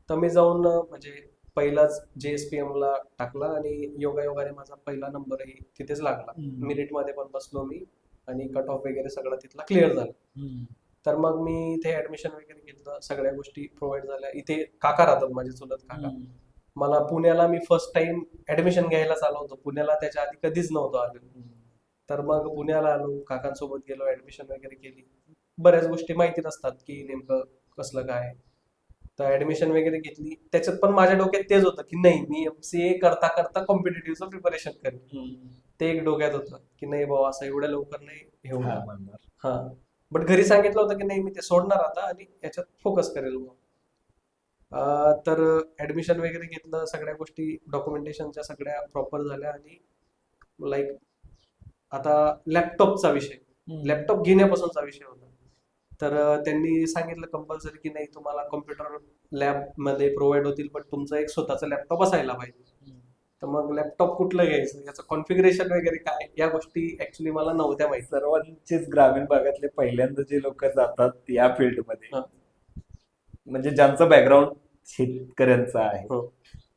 Speaker 2: तर मी जाऊन म्हणजे पहिलाच JSPM ला टाकला आणि योगायोगाने माझा पहिला नंबरही तिथेच लागला. मेरिट मध्ये पण बसलो मी आणि कट ऑफ वगैरे सगळं तिथला क्लिअर झालं. तर मग मी इथे ऍडमिशन वगैरे घेतलं, सगळ्या गोष्टी प्रोव्हाइड झाल्या. इथे काका राहतात माझे, चुलत काका. मला पुण्याला मी फर्स्ट टाइम ऍडमिशन घ्यायला आलो होतो. पुण्याला त्याच्या आधी कधीच नव्हतो आलेलो. तर मग पुण्याला आलो, काकांसोबत गेलो, ऍडमिशन वगैरे केली. बऱ्याच गोष्टी माहिती नसतात की नेमकं कसलं काय. तर ऍडमिशन वगैरे घेतली. त्याच्यात पण माझ्या डोक्यात तेच होतं की नाही मी MCA करता करता कॉम्पिटेटिव्हचं प्रिपरेशन करेन. ते एक डोक्यात होतं की नाही बाबा असं एवढ्या लवकर नाही हे होणार. हा. बट घरी सांगितलं होतं की नाही मी ते सोडणार आता आणि याच्यात फोकस करेल मग. तर ऍडमिशन वगैरे घेतलं, सगळ्या गोष्टी डॉक्युमेंटेशनच्या सगळ्या प्रॉपर झाल्या आणि लाईक आता लॅपटॉपचा विषय, लॅपटॉप घेण्यापासूनचा विषय होता. तर त्यांनी सांगितलं कंपल्सरी की नाही तुम्हाला कॉम्प्युटर लॅब मध्ये प्रोव्हाइड होतील, पण तुमचा एक स्वतःचा लॅपटॉप असायला पाहिजे. तर मग लॅपटॉप कुठलं घ्यायचं, याचं कॉन्फिगरेशन वगैरे काय, या गोष्टी ऍक्च्युली मला नव्हत्या माहिती.
Speaker 1: सर्वांचेच ग्रामीण भागातले पहिल्यांदा जे लोक जातात या फील्डमध्ये, म्हणजे ज्यांचं बॅकग्राऊंड शेतकऱ्यांचं आहे,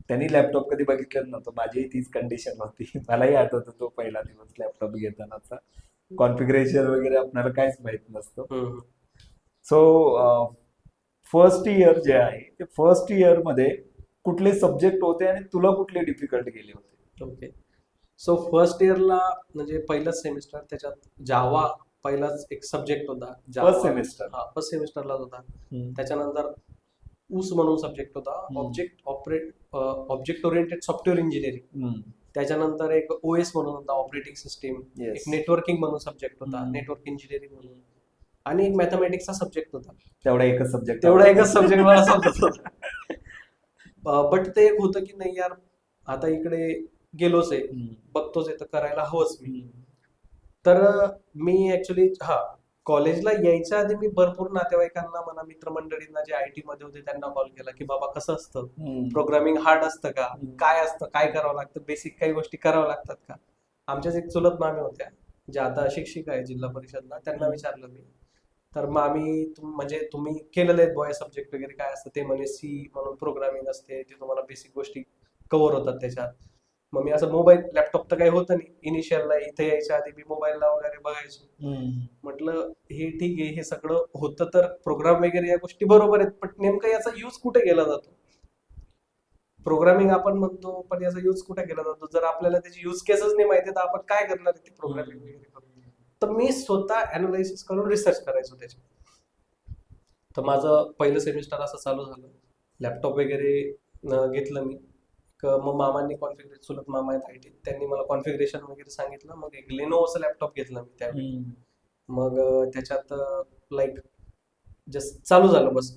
Speaker 1: त्यांनी लॅपटॉप कधी बघितलेलं नव्हतं. माझीही तीच कंडिशन होती. मलाही आठवत तो पहिला दिवस लॅपटॉप घेतानाचा. कॉन्फिगरेशन वगैरे आपल्याला काहीच माहित नसतं. सो फर्स्ट इयर जे आहे ते फर्स्ट इयर मध्ये कुठले सब्जेक्ट होते आणि तुला कुठले डिफिकल्ट गेले होते?
Speaker 2: ओके. सो फर्स्ट इयरला म्हणजे पहिलाच सेमिस्टर, त्याच्यात जावा पहिलाच एक सब्जेक्ट होता.
Speaker 1: First semester?
Speaker 2: हा, फर्स्ट सेमिस्टरलाच होता. त्याच्यानंतर ऊस म्हणून सब्जेक्ट होता, ऑब्जेक्ट ओरिएंटेड सॉफ्टवेअर इंजिनिअरिंग. त्याच्यानंतर एक OS म्हणून होता, ऑपरेटिंग सिस्टीम. एक नेटवर्किंग म्हणून सब्जेक्ट होता, नेटवर्क इंजिनिअरिंग म्हणून. आणि एक मॅथमॅटिक्सचा सब्जेक्ट होता.
Speaker 1: तेवढा एकच सब्जेक्ट
Speaker 2: मला समजत होता. बट ते एक होतं की नाही यार, आता इकडे गेलोच आहे, बघतोच आहे, तर करायला हवंच मी. तर मी ऍक्च्युली कॉलेजला यायच्या आधी मी भरपूर नातेवाईकांना, मला मित्रमंडळींना जे IT मध्ये होते त्यांना कॉल केला की बाबा कसं असतं, प्रोग्रामिंग हार्ड असतं का, काय असतं, काय करावं लागतं, बेसिक काही गोष्टी कराव्या लागतात का. आमच्याच एक चुलत मामी होत्या ज्या आता शिक्षिका आहे जिल्हा परिषदला. त्यांना विचारलं मी. तर मामी म्हणजे तुम्ही केलेले आहेत बॉय सब्जेक्ट वगैरे, काय असतं ते म्हणे C म्हणून प्रोग्रामिंग असते, ते तुम्हाला बेसिक गोष्टी कव्हर होतात त्याच्यात. मग मी असं मोबाईल लॅपटॉप तर काही होतं नाही इनिशियलला, इथे यायच्या आधी मी मोबाईलला वगैरे बघायचो. म्हटलं हे ठीक आहे, हे सगळं होतं तर प्रोग्राम वगैरे या गोष्टी बरोबर आहेत, पण नेमकं याचा यूज कुठे केला जातो. प्रोग्रामिंग आपण म्हणतो पण याचा यूज कुठे केला जातो, जर आपल्याला त्याची यूज केसच नाही माहिती तर आपण काय करणार ते प्रोग्रामिंग वगैरे करून. तर मी स्वतः अनालिसिस करून रिसर्च करायचो त्याच्यात. तर माझं पहिलं सेमिस्टर असं चालू झालं, लॅपटॉप वगैरे घेतलं मी. मग मामांनी चुलत मामा आहेत IT, त्यांनी मला कॉन्फिगरेशन वगैरे सांगितलं. मग एक लेनोवोचं लॅपटॉप घेतलं मी त्यावेळी. मग त्याच्यात लाईक जस्ट चालू झालं बस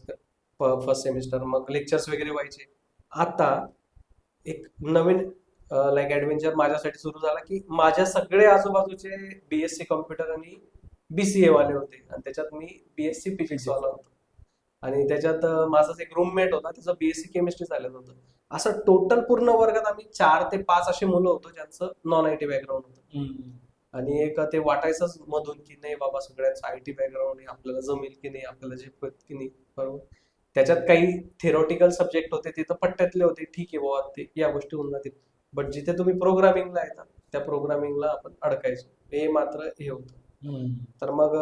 Speaker 2: फर्स्ट सेमिस्टर. मग लेक्चर्स वगैरे व्हायचे. आता एक नवीन लाईक ऍडव्हेंचर माझ्यासाठी सुरू झाला की माझ्या सगळे आजूबाजूचे BSc कॉम्प्युटर आणि BCA वाले होते आणि त्याच्यात मी BSc फिजिक्स वाला होतो. आणि त्याच्यात माझाच एक रूममेट होता, त्याचं BSc केमिस्ट्री झालेलं होतं. असं टोटल पूर्ण वर्गात आम्ही 4 ते 5 असे मुलं होतो ज्यांचं नॉन IT बॅकग्राऊंड होतं. आणि एक ते वाटायचंच मधून की नाही बाबा सगळ्यांचं IT बॅकग्राऊंड आहे, आपल्याला जमेल की नाही, आपल्याला झेपत की नाही. बरोबर. त्याच्यात काही थेरॉटिकल सब्जेक्ट होते तिथं पट्ट्यातले होते, ठीक आहे बाबा ते या गोष्टी होऊन जातील. बट जिथे तुम्ही प्रोग्रामिंगला येतात त्या प्रोग्रामिंगला आपण अडकायचो, हे मात्र हे होतं. तर मग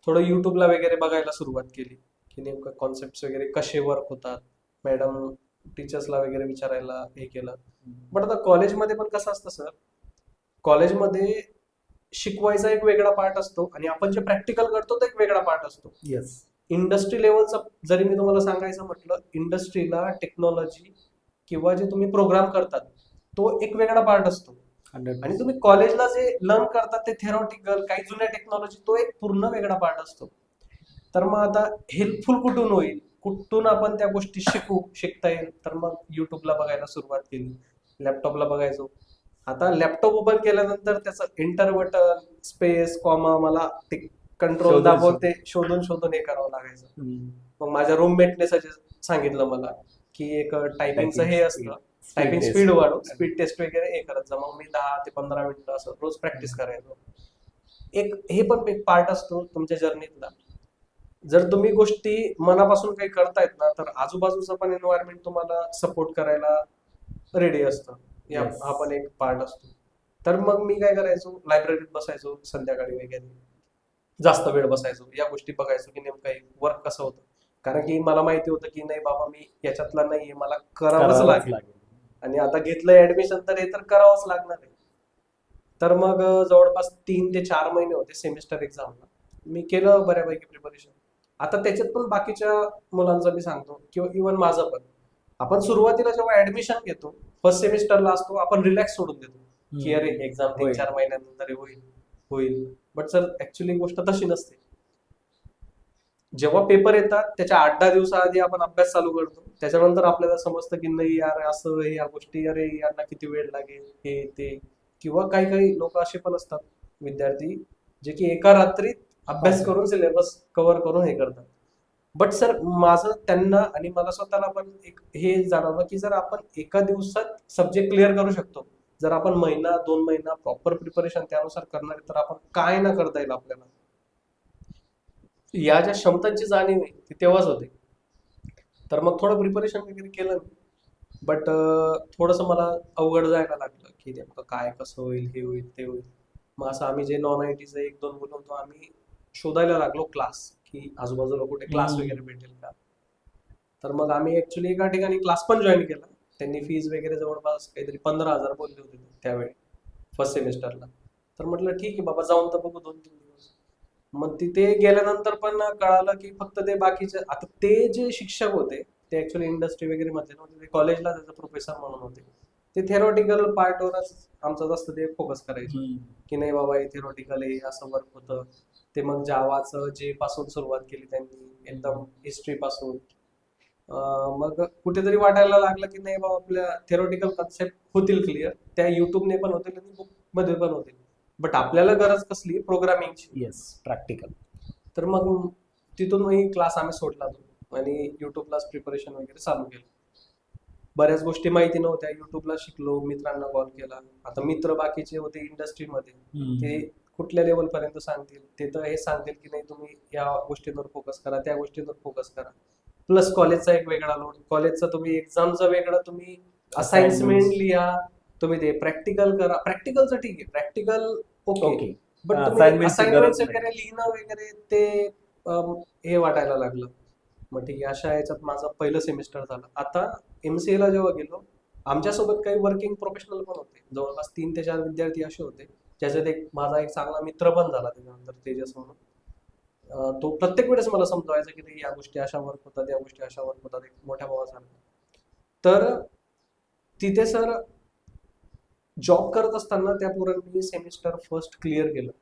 Speaker 2: थोडं युट्यूबला वगैरे बघायला सुरुवात केली की नेमकं कॉन्सेप्ट वगैरे कसे वर्क होतात, मॅडम टीचर्सला वगैरे विचारायला हे केलं. बट आता कॉलेजमध्ये पण कसं असतं सर, कॉलेजमध्ये शिकवायचा एक वेगळा पार्ट असतो आणि आपण जे प्रॅक्टिकल करतो तो एक वेगळा पार्ट असतो.
Speaker 1: येस.
Speaker 2: इंडस्ट्री लेवलचा जरी मी तुम्हाला सांगायचं म्हटलं, इंडस्ट्रीला टेक्नॉलॉजी किंवा जे तुम्ही प्रोग्राम करतात तो एक वेगळा पार्ट असतो. आणि तुम्ही कॉलेजला जे लर्न करतात ते थेरॉटिकल काही जुन्या टेक्नॉलॉजी तो एक पूर्ण वेगळा पार्ट असतो. तर मग आता हेल्पफुल कुठून होईल, कुठून आपण त्या गोष्टी शिकता येईल, तर मग युट्यूबला बघायला सुरुवात केली, लॅपटॉपला बघायचो. आता लॅपटॉप ओपन केल्यानंतर त्याचं एंटर बटन, स्पेस, कॉमा मला ते कंट्रोल
Speaker 1: शोधून
Speaker 2: दाबून ते शोधून शोधून हे करावं लागायचं. मग माझ्या रूममेटने सांगितलं मला की एक टायपिंगचं हे असतं, टायपिंग स्पीड वाढव, स्पीड टेस्ट वगैरे हे करत जा. मग मी 10 ते 15 मिनिटं असं रोज प्रॅक्टिस करायचो. एक हे पण एक पार्ट असतो तुमच्या जर्नीतला. जर तुम्ही गोष्टी मनापासून काही करतायत ना, तर आजूबाजूचं पण एन्व्हायरमेंट तुम्हाला सपोर्ट करायला रेडी असतं.
Speaker 1: Yes.
Speaker 2: हा पण एक पार्ट असतो. तर मग मी काय करायचो, लायब्ररीत बसायचो संध्याकाळी वगैरे, जास्त वेळ बसायचो, या गोष्टी बघायचो की नेमकं वर्क कसं होतं. कारण की मला माहिती होतं की नाही बाबा मी याच्यातला नाहीये, मला करावंच लागेल. आणि आता घेतलंय ऍडमिशन तर हे तर करावंच लागणार आहे. तर मग जवळपास 3 ते 4 महिने होते सेमिस्टर एक्झामला. मी केलं बऱ्यापैकी प्रिपरेशन. आता त्याच्यात पण बाकीच्या मुलांचं मी सांगतो किंवा इव्हन माझं पण, आपण सुरुवातीला जेव्हा ऍडमिशन घेतो फर्स्ट सेमिस्टरला असतो, आपण रिलॅक्स सोडून देतो की अरे एक्झाम 3-4 महिन्यानंतर होईल. बट सर ऍक्च्युली गोष्ट तशी नसते. जेव्हा पेपर येतात त्याच्या 8-10 दिवसाआधी आपण अभ्यास चालू करतो, त्याच्यानंतर आपल्याला समजतं की नाही यार असं या गोष्टी, अरे यांना किती वेळ लागेल हे ते. किंवा काही काही लोक असे पण असतात विद्यार्थी जे की एका रात्रीत अभ्यास करून सिलेबस कव्हर करून हे करतात. बट सर माझं त्यांना आणि मला स्वतःला पण एक हे जाणवलं की जर आपण एका दिवसात सब्जेक्ट क्लिअर करू शकतो, जर आपण 1-2 महिना प्रॉपर प्रिपरेशन त्यानुसार करणार आहे, तर आपण काय ना करता येईल आपल्याला. या ज्या क्षमतांची जाणीव आहे ती तेव्हाच होते. तर मग थोडं प्रिपरेशन वगैरे केलं मी. बट थोडंसं मला अवघड जायला लागलं की नेमकं काय कसं होईल, हे होईल ते होईल. मग असं आम्ही जे नॉन आयटीचे 1-2 मुलं होतो आम्ही शोधायला लागलो क्लास, की आजूबाजूला कुठे क्लास वगैरे भेटेल का. तर मग आम्ही ऍक्च्युली एका ठिकाणी क्लास पण जॉईन केला. त्यांनी फीज वगैरे जवळपास काहीतरी 15,000 बोलले होते त्यावेळी फर्स्ट सेमिस्टरला. तर म्हटलं ठीक आहे बाबा जाऊन तर बघू 2-3 दिवस. मग तिथे गेल्यानंतर पण कळालं की फक्त ते बाकीचे, आता ते जे शिक्षक होते ते ऍक्च्युअली इंडस्ट्री वगैरे मध्ये नव्हते, ते कॉलेजला त्याचे प्रोफेसर म्हणून होते. ते थेरॉटिकल पार्टवरच आमचं जास्त ते फोकस करायचे की नाही बाबा हे थेरॉटिकल आहे, असं वर्क होतं. ते मग जावाचं जे पासून सुरुवात केली त्यांनी एकदम हिस्ट्री पासून. मग कुठेतरी वाटायला लागलं की नाही बाबा आपल्या थेरॉटिकल कन्सेप्ट होतील क्लिअर, त्या युट्यूबने पण होतील आणि बुक मध्ये पण होतील. बट आपल्याला गरज कसली, प्रोग्रामिंगची.
Speaker 1: Yes, practical.
Speaker 2: तर मग तिथून मी क्लास आम्ही सोडला तो आणि युट्यूबलाच प्रिपरेशन वगैरे चालू केलं. बऱ्याच गोष्टी माहिती नव्हत्या, युट्यूबला शिकलो, मित्रांना कॉल केला. आता मित्र बाकीचे होते इंडस्ट्रीमध्ये, ते कुठल्या लेवल पर्यंत सांगतील, ते तर हे सांगतील की नाही तुम्ही या गोष्टींवर फोकस करा, त्या गोष्टींवर फोकस करा. प्लस कॉलेजचा एक वेगळा लोड, कॉलेजचा तुम्ही एक्झामचा वेगळा, तुम्ही असाइनमेंट लिहा, तुम्ही ते प्रॅक्टिकल करा. प्रॅक्टिकलचं ठीक आहे, प्रॅक्टिकल ओके, बट तुम्ही असाइनमेंट वगैरे लिहिणं वगैरे ते हे वाटायला लागलं. मग ठीक आहे, अशा याच्यात माझं पहिलं सेमिस्टर झालं. आता MCA ला जेव्हा गेलो, आमच्यासोबत काही वर्किंग प्रोफेशनल पण होते, जवळपास 3 ते 4 विद्यार्थी असे होते, ज्याच्यात एक माझा एक चांगला मित्र पण झाला त्याच्यानंतर, तेजस म्हणून. तो प्रत्येक वेळेस मला समजवायचा की नाही या गोष्टी अशा वर्क होतात, या गोष्टी अशा वर्क होतात, एक मोठ्या भावासारखा. तर तिथे सर जॉब करत असताना त्या पोरांनी सेमिस्टर फर्स्ट क्लिअर केलं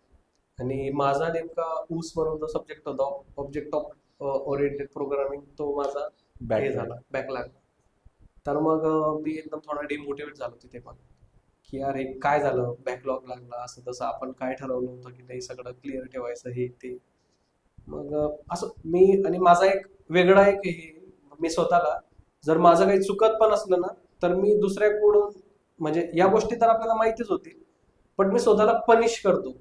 Speaker 2: आणि माझा नेमका ऊस म्हणून जो सब्जेक्ट होता, ऑब्जेक्ट ऑफ ओरिएंटेड प्रोग्रामिंग, तो माझा हे झाला, बॅक लागला. तर मग मी एकदम थोडा डिमोटिवेट झालो तिथे पण, की अरे काय झालं, बॅकलॉग लागला, असं तसं आपण काय ठरवलं होतं की नाही सगळं क्लिअर ठेवायचं हे ते. मग असं मी आणि माझा एक वेगळा एक हे, मी स्वतःला जर माझं काही चुकत पण असलं ना, तर मी दुसऱ्याकडून, म्हणजे या गोष्टी तर आपल्याला माहितीच होती, पण मी स्वतःला पनिश करतो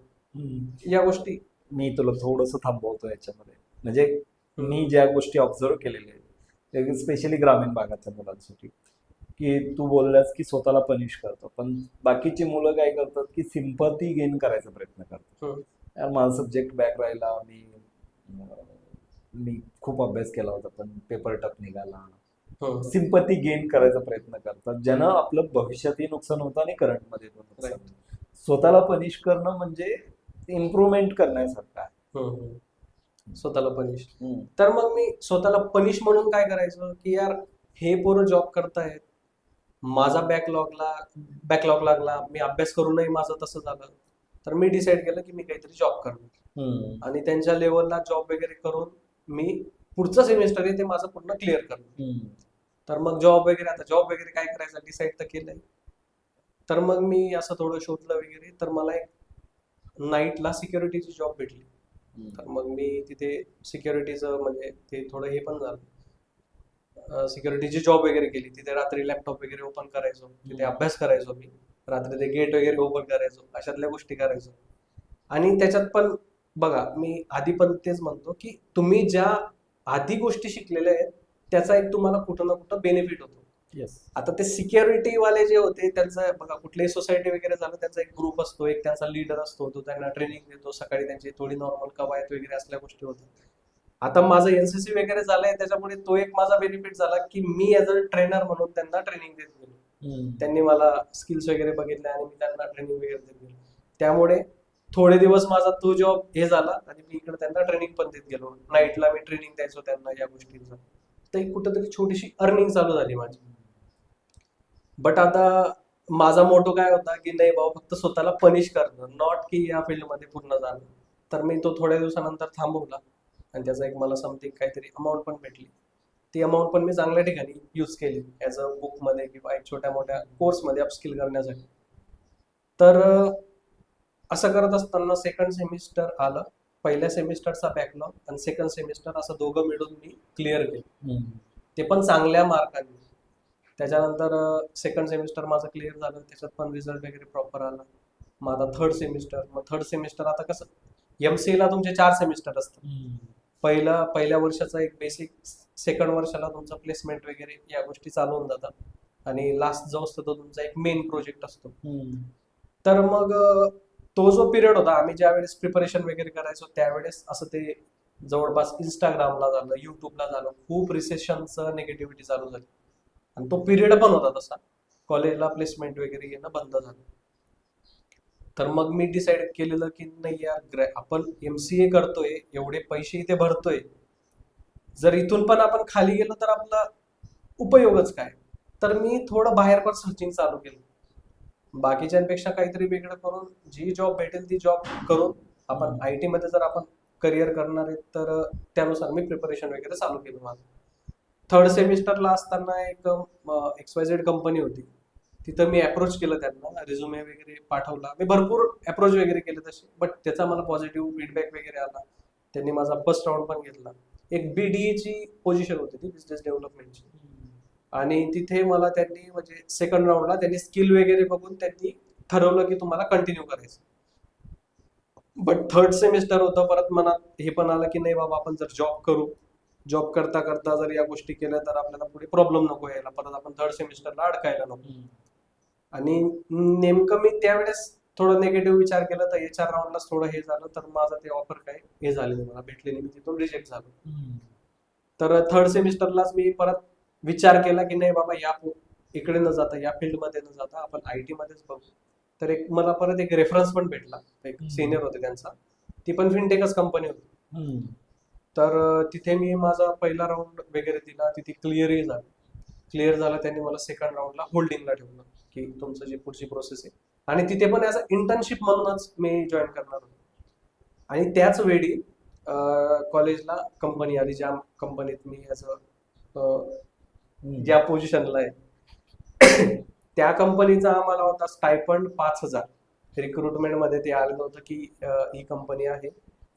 Speaker 2: या गोष्टी.
Speaker 1: मी तुला थोडस थांबवतो याच्यामध्ये. म्हणजे मी ज्या गोष्टी ऑब्झर्व केलेल्या आहेत, स्पेशली ग्रामीण भागाच्या मुलांसाठी, की तू बोललास की स्वतःला पनिश करतो, पण बाकीची मुलं काय करतात की सिम्पती गेन करायचा प्रयत्न करतात.
Speaker 2: हम्म.
Speaker 1: यार माझा सब्जेक्ट बॅक राहिला, मी खूप अभ्यास केला होता पण पेपर टफ निघाला,
Speaker 2: हम्म.
Speaker 1: सिम्पती गेन करायचा प्रयत्न करतात, ज्यानं आपलं भविष्यातही नुकसान होतं आणि करंटमध्ये पण नुकसान
Speaker 2: Right.
Speaker 1: होतं. स्वतःला पनिश करणं म्हणजे इम्प्रूव्हमेंट करण्यासारखं आहे.
Speaker 2: हम्म. स्वतःला पनिश.
Speaker 1: हम्म.
Speaker 2: तर मग मी स्वतःला पनिश म्हणून काय करायचं की यार हे पोरं जॉब करतायत, माझा बॅकलॉग लागला, मी अभ्यास करूनही माझं तसं झालं, तर मी डिसाईड केलं की मी काहीतरी जॉब करणार
Speaker 1: हम्म.
Speaker 2: आणि त्यांच्या लेवलला जॉब वगैरे करून मी पुढचं सेमिस्टर आहे ते माझं पूर्ण क्लिअर करणार.
Speaker 1: हम्म.
Speaker 2: तर मग जॉब वगैरे काय करायचं डिसाईड तर केलंय. तर मग मी असं थोडं शोधलं वगैरे, तर मला एक नाईटला सिक्युरिटीची जॉब भेटली. तर मग मी तिथे सिक्युरिटीचं म्हणजे ते थोडं हे पण झालं, सिक्युरिटीची जॉब वगैरे केली. तिथे रात्री लॅपटॉप वगैरे ओपन करायचो, तिथे अभ्यास करायचो मी, रात्री ते गेट वगैरे ओपन करायचो, अशातल्या गोष्टी करायचो. आणि त्याच्यात पण बघा, मी आधी पण तेच म्हणतो की तुम्ही ज्या आधी गोष्टी शिकलेल्या आहेत त्याचा एक तुम्हाला कुठं ना कुठं बेनिफिट होतो.
Speaker 1: येस.
Speaker 2: आता ते सिक्युरिटी वाले जे होते त्यांचं बघा, कुठलीही सोसायटी वगैरे झालं त्यांचा एक ग्रुप असतो, एक त्यांचा लीडर असतो, तो त्यांना ट्रेनिंग देतो, सकाळी त्यांची थोडी नॉर्मल कवायत वगैरे असल्या गोष्टी होतात. आता माझं एनसीसी वगैरे झालंय त्याच्यामुळे तो एक माझा बेनिफिट झाला की मी ऍज अ ट्रेनर म्हणून त्यांना ट्रेनिंग देत गेलो. त्यांनी मला स्किल्स वगैरे बघितले आणि मी त्यांना ट्रेनिंग वगैरे देत गेलो. त्यामुळे थोडे दिवस माझा तो जॉब हे झाला आणि मी इकडे त्यांना ट्रेनिंग पण देत गेलो. नाईटला मी ट्रेनिंग द्यायचो त्यांना या गोष्टींचं. तर एक कुठेतरी छोटीशी अर्निंग चालू झाली माझी. बट आता माझा मोटो काय होता की नाही बाबा फक्त स्वतःला पनिश करणं, नॉट की या फील्डमध्ये पूर्ण जाणं. तर मी तो थोड्या दिवसानंतर थांबवला आणि त्याचा एक मला समथिंग काहीतरी अमाऊंट पण भेटली. ती अमाऊंट पण मी चांगल्या ठिकाणी यूज केली ॲज अ बुकमध्ये किंवा एक छोट्या मोठ्या कोर्समध्ये अपस्किल करण्यासाठी. तर असं करत असताना सेकंड सेमिस्टर आलं. पहिल्या सेमिस्टरचा बॅकलॉग आणि सेकंड सेमिस्टर असं दोघं मिळून मी क्लिअर केलं, ते पण चांगल्या मार्कांनी. त्याच्यानंतर सेकंड सेमिस्टर माझं क्लिअर झालं, त्याच्यात पण रिझल्ट वगैरे प्रॉपर आला. मग आता थर्ड सेमिस्टर आता कसं MCA ला तुमचे 4 सेमिस्टर असतात. पहिल्या वर्षाचा एक बेसिक, सेकंड वर्षाला तुमचं प्लेसमेंट वगैरे या गोष्टी चालू होऊन जातात आणि लास्ट जो असतो तो तुमचा एक मेन प्रोजेक्ट असतो. तर मग तो जो पिरियड होता, आम्ही ज्या वेळेस प्रिपरेशन वगैरे करायचो त्यावेळेस असं ते जवळपास इंस्टाग्रामला झालं, युट्यूबला झालं, खूप रिसेशनचं निगेटिव्हिटी चालू झाली आणि तो पिरियड पण होता तसा. कॉलेजला प्लेसमेंट वगैरे येणं बंद झालं. तर मग मी डिसाईड केलेलं की नाही यार, आपण MCA करतोय, एवढे पैसे इथे भरतोय, जर इथून पण आपण खाली गेलो तर आपला उपयोगच काय. तर मी थोडं बाहेर पण सर्चिंग चालू केलं, बाकीच्यांपेक्षा काहीतरी वेगळं करून जी जॉब भेटेल ती जॉब करून आपण IT मध्ये जर आपण करिअर करणार आहे तर त्यानुसार मी प्रिपरेशन वगैरे चालू केलं माझं. थर्ड सेमिस्टरला असताना एक XYZ कंपनी होती, तिथं मी अप्रोच केलं त्यांना, रिझ्युमे वगैरे पाठवला, मी भरपूर अप्रोच वगैरे केले तसे, बट त्याचा मला पॉझिटिव्ह फीडबॅक वगैरे आला. त्यांनी माझा फर्स्ट राऊंड पण घेतला. एक BDA ची पोझिशन होती ती, बिझनेस डेव्हलपमेंटची, आणि तिथे मला त्यांनी म्हणजे सेकंड राऊंडला त्यांनी स्किल वगैरे बघून त्यांनी ठरवलं की तुम्हाला कंटिन्यू करायचं. बट थर्ड सेमिस्टर होतं, परत मनात हे पण आलं की नाही बाबा आपण जर जॉब करता करता जर या गोष्टी केल्या तर आपल्याला पुढे प्रॉब्लेम नको यायला, परत आपण थर्ड सेमिस्टरला अडकायला नको. आणि नेमकं मी त्यावेळेस थोडं निगेटिव्ह विचार केला, तर HR राऊंडलाच थोडं हे झालं, तर माझं ते ऑफर काय हे झाले मला भेटले नाही, मी तिथून रिजेक्ट झालो. तर थर्ड सेमिस्टरलाच मी परत विचार केला की नाही बाबा इकडे न जाता या फील्डमध्ये न जाता आपण IT मध्येच बघू. तर मला परत एक रेफरन्स पण भेटला, एक सिनियर होते त्यांचा, ती पण फिनटेकच कंपनी होती. तर तिथे मी माझा पहिला राऊंड वगैरे दिला, तिथे क्लिअर झालं. त्यांनी मला सेकंड राऊंडला होल्डिंगला ठेवलं की तुमचं जी पुढची प्रोसेस आहे, आणि तिथे पण ॲज अ इंटर्नशिप म्हणूनच मी जॉईन करणार होतो. आणि त्याच वेळी कॉलेजला कंपनी आली, ज्या कंपनीत मी ॲज अ ज्या पोझिशनला आहे त्या कंपनीचा आम्हाला होता स्टायपंड 5,000. रिक्रुटमेंटमध्ये ते आलेलं होतं की ही कंपनी आहे,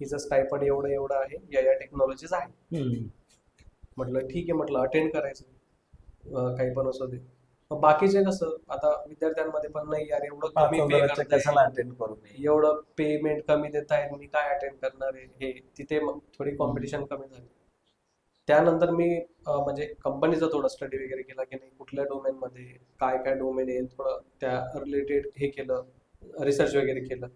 Speaker 2: हिचं स्टायपंड एवढं आहे, या टेक्नॉलॉजीज आहे. म्हटलं ठीक आहे, म्हटलं अटेंड करायचं, काही पण असू दे. बाकीचे कसं आता विद्यार्थ्यांमध्ये पण नाही यार, एवढं कमी पे
Speaker 1: कशाला अटेंड करू नये,
Speaker 2: एवढं पेमेंट कमी देत आहे, मी काय अटेंड करणार आहे, हे तिथे मग थोडी कॉम्पिटिशन कमी झाली. त्यानंतर मी म्हणजे कंपनीचा थोडा स्टडी वगैरे केला की नाही कुठल्या डोमेनमध्ये काय काय डोमेन आहे थोडं त्या रिलेटेड हे केलं, रिसर्च वगैरे केलं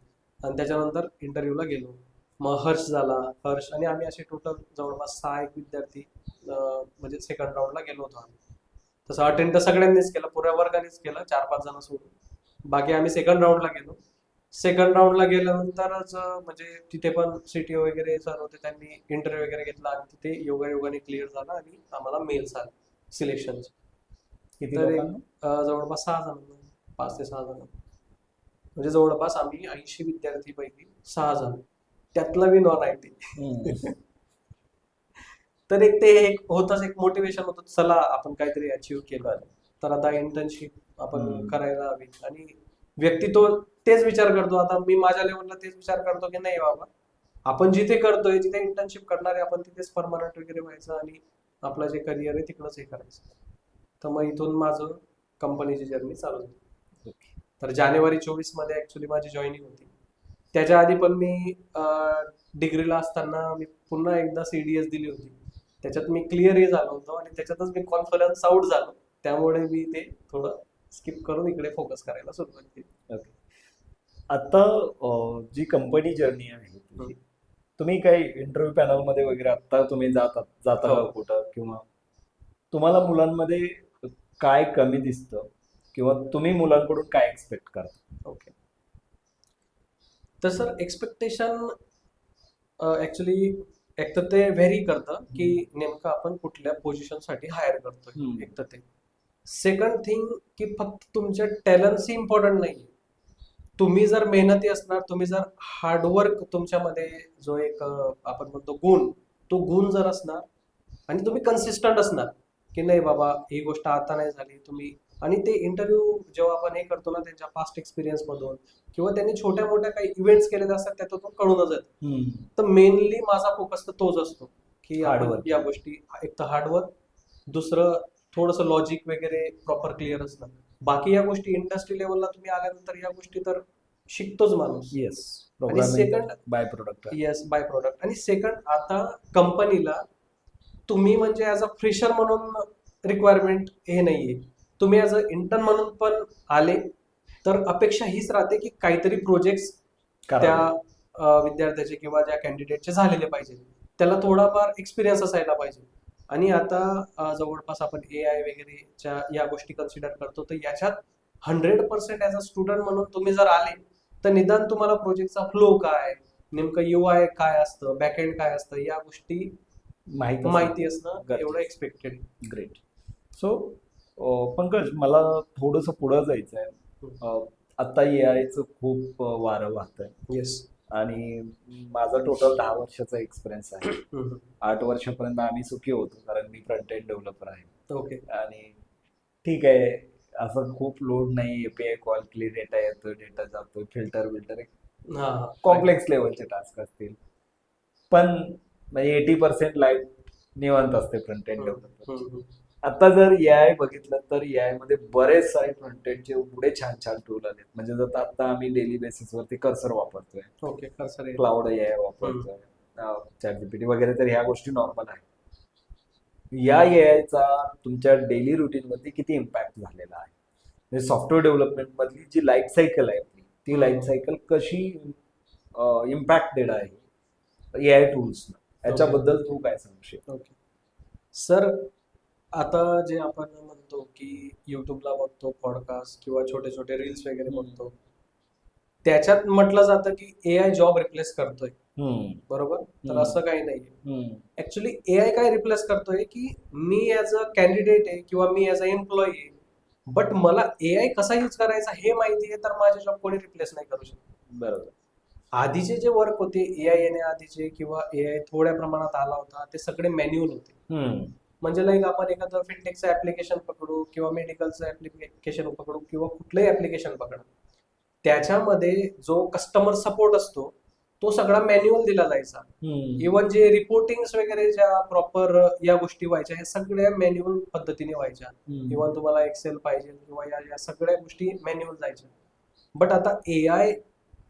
Speaker 2: आणि त्याच्यानंतर इंटरव्ह्यूला गेलो. मग हर्ष झाला, हर्ष आणि आम्ही असे टोटल जवळपास 6 विद्यार्थी म्हणजे सेकंड राऊंडला गेलो होतो आम्ही. तसं अटेंड तर सगळ्यांनीच केलं, पुऱ्या वर्गानेच केलं, 4-5 जण सोडून. बाकी आम्ही सेकंड राऊंडला गेलो. सेकंड राऊंडला गेल्यानंतरच म्हणजे तिथे पण सीटीओ वगैरे सर होते, त्यांनी इंटरव्ह्यू वगैरे घेतला आणि तिथे योगायोगाने क्लिअर झाला आणि आम्हाला मेल्स आले सिलेक्शनचे.
Speaker 1: किती
Speaker 2: तर
Speaker 1: लोकांना?
Speaker 2: जवळपास 6 जण, 5 ते 6 जण, म्हणजे जवळपास आम्ही 80 विद्यार्थीपैकी 6 जण, त्यातला मी नॉन आय टी. तर एक ते एक होतच, एक मोटिवेशन होतं, चला आपण काहीतरी अचीव्ह केलं, तर आता इंटर्नशिप आपण करायला हवी. आणि व्यक्ती तो तेच विचार करतो, आता मी माझ्या लेवलला तेच विचार करतो की नाही बाबा आपण जिथे करतोय जिथे इंटर्नशिप करणार आहे आपण तिथेच परमनंट वगैरे व्हायचं आणि आपलं जे करिअर आहे तिकडंच हे करायचं. तर मग इथून माझं कंपनीची जर्नी चालू झाली. तर जानेवारी 24 मध्ये ऍक्च्युली माझी जॉईनिंग होती. त्याच्या आधी पण मी डिग्रीला असताना मी पुन्हा एकदा सीडीएस दिली होती, त्याच्यात मी क्लिअरही झालो होतो आणि त्याच्यातच मी कॉन्फरन्स आउट झालो, त्यामुळे मी ते थोडं स्किप करून इकडे फोकस करायला सुरुवात केली.
Speaker 1: ओके. आता जी कंपनी जर्नी आहे तुझी, तुम्ही काही इंटरव्ह्यू पॅनल मध्ये वगैरे आता तुम्ही जाता का
Speaker 2: हो.
Speaker 1: कुठं, किंवा तुम्हाला मुलांमध्ये काय कमी दिसतं किंवा तुम्ही मुलांकडून काय एक्सपेक्ट करता?
Speaker 2: ओके. तर सर एक्सपेक्टेशन ऍक्च्युली एक तर ते व्हेरी करतं की नेमकं आपण कुठल्या पोझिशनसाठी हायर करतोय, एक तर ते. सेकंड थिंग की फक्त तुमच्या टॅलेंट्स इम्पॉर्टंट नाही. तुम्ही जर मेहनती असणार, तुम्ही जर हार्डवर्क तुमच्यामध्ये जो एक आपण म्हणतो गुण, तो गुण जर असणार आणि तुम्ही कन्सिस्टंट असणार की नाही बाबा ही गोष्ट आता नाही झाली तुम्ही, आणि ते इंटरव्ह्यू जेव्हा आपण हे करतो ना त्यांच्या पास्ट एक्सपिरियन्स मधून किंवा त्यांनी छोट्या मोठ्या काही इव्हेंट्स केलेले असतात त्यातून कळूनच जातं. तर मेनली माझा फोकस तर तोच असतो की आपण
Speaker 1: Hardwork.
Speaker 2: या गोष्टी, एक तर हार्डवर्क, दुसरं थोडंसं लॉजिक वगैरे प्रॉपर क्लिअर असणं. बाकी या गोष्टी इंडस्ट्री लेवलला तुम्ही आल्यानंतर या गोष्टी तर शिकतोच माणूस.
Speaker 1: येस,
Speaker 2: आणि second,
Speaker 1: by product.
Speaker 2: Yes, by product. आणि सेकंड, आता कंपनीला तुम्ही म्हणजे ऍज अ फ्रेशर म्हणून रिक्वायरमेंट हे नाहीये, तुम्ही ऍज अ इंटर्न म्हणून पण आले तर अपेक्षा हीच राहते की काहीतरी प्रोजेक्ट त्या विद्यार्थ्याचे किंवा ज्या कॅन्डिडेटचे झालेले पाहिजे, त्याला थोडाफार एक्सपिरियन्स असायला पाहिजे. आणि आता जवळपास आपण AI वगैरेच्या या गोष्टी कन्सिडर करतो, तर याच्यात 100% ऍज अ स्टुडंट म्हणून तुम्ही जर आले तर निदान तुम्हाला प्रोजेक्टचा फ्लो काय, नेमकं UI काय असतं, बॅकएंड काय असतं, या गोष्टी माहिती असणं एवढं एक्सपेक्टेड.
Speaker 1: ग्रेट. सो पंकज, मला थोडंसं पुढं जायचं आहे. आता AI चं खूप वारं वाहत आहे
Speaker 2: येस.
Speaker 1: आणि माझा टोटल 10 वर्षाचा एक्सपिरियन्स आहे. 8 वर्षापर्यंत आम्ही सुखी होतो कारण मी फ्रंट एंड डेव्हलपर आहे.
Speaker 2: ओके.
Speaker 1: आणि ठीक आहे, असं खूप लोड नाही. API कॉल केली, डेटा येतो, डेटा जातो, फिल्टर कॉम्प्लेक्स लेवलचे टास्क असतील, पण म्हणजे 80% लाईफ निवांत असते फ्रंट एंड डेव्हलपर. आता जर AI बघितलं तर AI मध्ये बरेच सारे फ्रंट एंडचे एवढे छान छान टूल आलेत. म्हणजे जर आता आम्ही डेली बेसिसवरती कर्सर वापरतोय,
Speaker 2: ओके, कर्सर,
Speaker 1: क्लाउड AI वापरतोय, ChatGPT वगैरे, तर ह्या गोष्टी नॉर्मल आहेत. या AIचा तुमच्या डेली रुटीन मध्ये किती इम्पॅक्ट झालेला आहे? म्हणजे सॉफ्टवेअर डेव्हलपमेंट मधली जी लाईफ सायकल आहे आपली, ती लाईफ सायकल कशी इम्पॅक्टेड आहे AI टूल्स, याच्याबद्दल तू काय सांगशील?
Speaker 2: ओके सर, आता जे आपण म्हणतो की युट्यूबला बघतो पॉडकास्ट किंवा छोटे छोटे रील्स वगैरे बघतो, त्याच्यात म्हटलं जातं की AI जॉब रिप्लेस करतोय, बरोबर? तर असं काही नाहीये. ऍक्च्युली AI काय रिप्लेस करतोय की मी ऍज अ कॅन्डिडेट आहे किंवा मी ऍज अ एम्प्लॉई आहे, बट मला AI कसा यूज करायचा हे माहिती आहे, तर माझे जॉब कोणी रिप्लेस नाही करू शकत.
Speaker 1: बरोबर.
Speaker 2: आधीचे जे वर्क होते AI येण्याआधीचे किंवा AI थोड्या प्रमाणात आला होता, ते सगळे मॅन्युअल होते. म्हणजे लाईक आपण एखादं फिनटेकचं ऍप्लिकेशन पकडू किंवा मेडिकलचं ऍप्लिकेशन पकडू किंवा कुठलंही ऍप्लिकेशन पकडा, त्याच्यामध्ये जो कस्टमर सपोर्ट असतो तो सगळा मॅन्युअल दिला जायचा. इव्हन जे रिपोर्टिंग वगैरे ज्या प्रॉपर या गोष्टी व्हायच्या, ह्या सगळ्या मॅन्युअल पद्धतीने व्हायच्या. इव्हन तुम्हाला एक्सेल पाहिजे किंवा या सगळ्या गोष्टी मॅन्युअल जायच्या. बट आता AI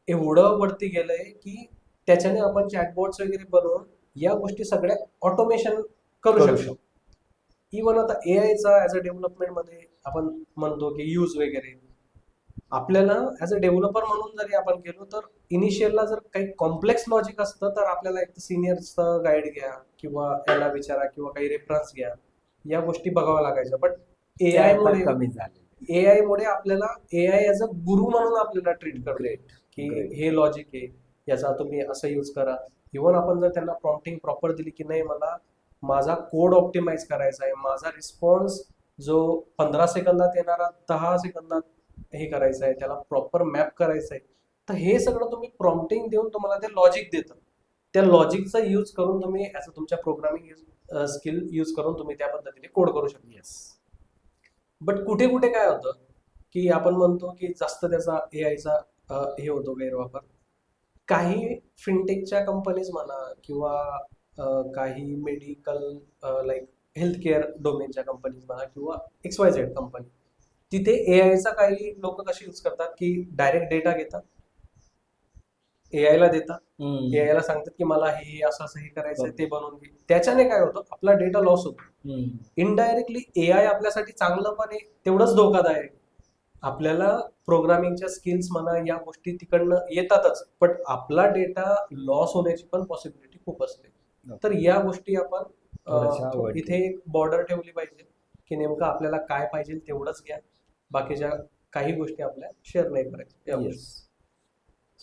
Speaker 2: एवढं वरती गेलंय की त्याच्याने आपण चॅटबॉट्स वगैरे बनवून या गोष्टी सगळ्या ऑटोमेशन करू
Speaker 1: करू
Speaker 2: शकतो. इव्हन आता एआयचा ऍज अ डेव्हलपमेंटमध्ये आपण म्हणतो की यूज वगैरे आपल्याला ऍज अ डेव्हलपर म्हणून जरी आपण गेलो तर इनिशियलला जर काही कॉम्प्लेक्स लॉजिक असतं तर आपल्याला एक सिनियरचं गाईड घ्या किंवा याला विचारा किंवा काही रेफरन्स घ्या, या गोष्टी बघाव्या लागायच्या. बट
Speaker 1: ते आता
Speaker 2: एआय
Speaker 1: कमी झाले.
Speaker 2: एआय मुळे आपल्याला एआय ॲज अ गुरु म्हणून आपल्याला ट्रीट करतो
Speaker 1: ग्रेट.
Speaker 2: की
Speaker 1: Great.
Speaker 2: हे लॉजिक आहे, याचा तुम्ही असं यूज करा. इव्हन आपण जर त्यांना प्रॉम्प्टिंग प्रॉपर दिली की नाही मला माझा कोड ऑप्टिमाइज करायचा आहे, माझा रिस्पॉन्स जो 15 सेकंदात येणारा 10 सेकंदात हे करायचं आहे, त्याला प्रॉपर मॅप करायचं आहे, तर हे सगळं तुम्ही प्रॉम्प्टिंग देऊन तुम्हाला ते लॉजिक देतं. त्या लॉजिकचा यूज करून तुम्ही ॲज अ तुमच्या प्रोग्रामिंग स्किल यूज करून तुम्ही त्या पद्धतीने कोड करू शकता.
Speaker 1: येस.
Speaker 2: बट कुठे कुठे काय होतं की आपण म्हणतो की जास्त त्याचा एआयचा हे होतो गैरवापर. काही फिनटेकच्या कंपनीज म्हणा किंवा काही मेडिकल लाईक हेल्थ केअर डोमेनच्या कंपनीज म्हणा किंवा XYZ कंपनी, तिथे एआयचा काही लोक कसे यूज करतात की डायरेक्ट डेटा घेतात, एआयला देतात, एआयला सांगतात की मला हे असं असं हे करायचं आहे, ते बनवून घे. त्याच्याने काय होतं आपला डेटा लॉस होतो. इनडायरेक्टली एआय आपल्यासाठी चांगलं पण आहे, तेवढंच धोकादायक. आपल्याला प्रोग्रामिंगच्या स्किल्स म्हणा या गोष्टी तिकडनं येतातच, पण आपला डेटा लॉस होण्याची पण पॉसिबिलिटी खूप असते. तर या गोष्टी आपण
Speaker 1: थोड्याशा avoid
Speaker 2: इथे एक बॉर्डर ठेवली पाहिजे की नेमकं आपल्याला काय पाहिजे तेवढंच घ्या, बाकीच्या काही गोष्टी आपल्या शेअर नाही करायच्या या गोष्टी.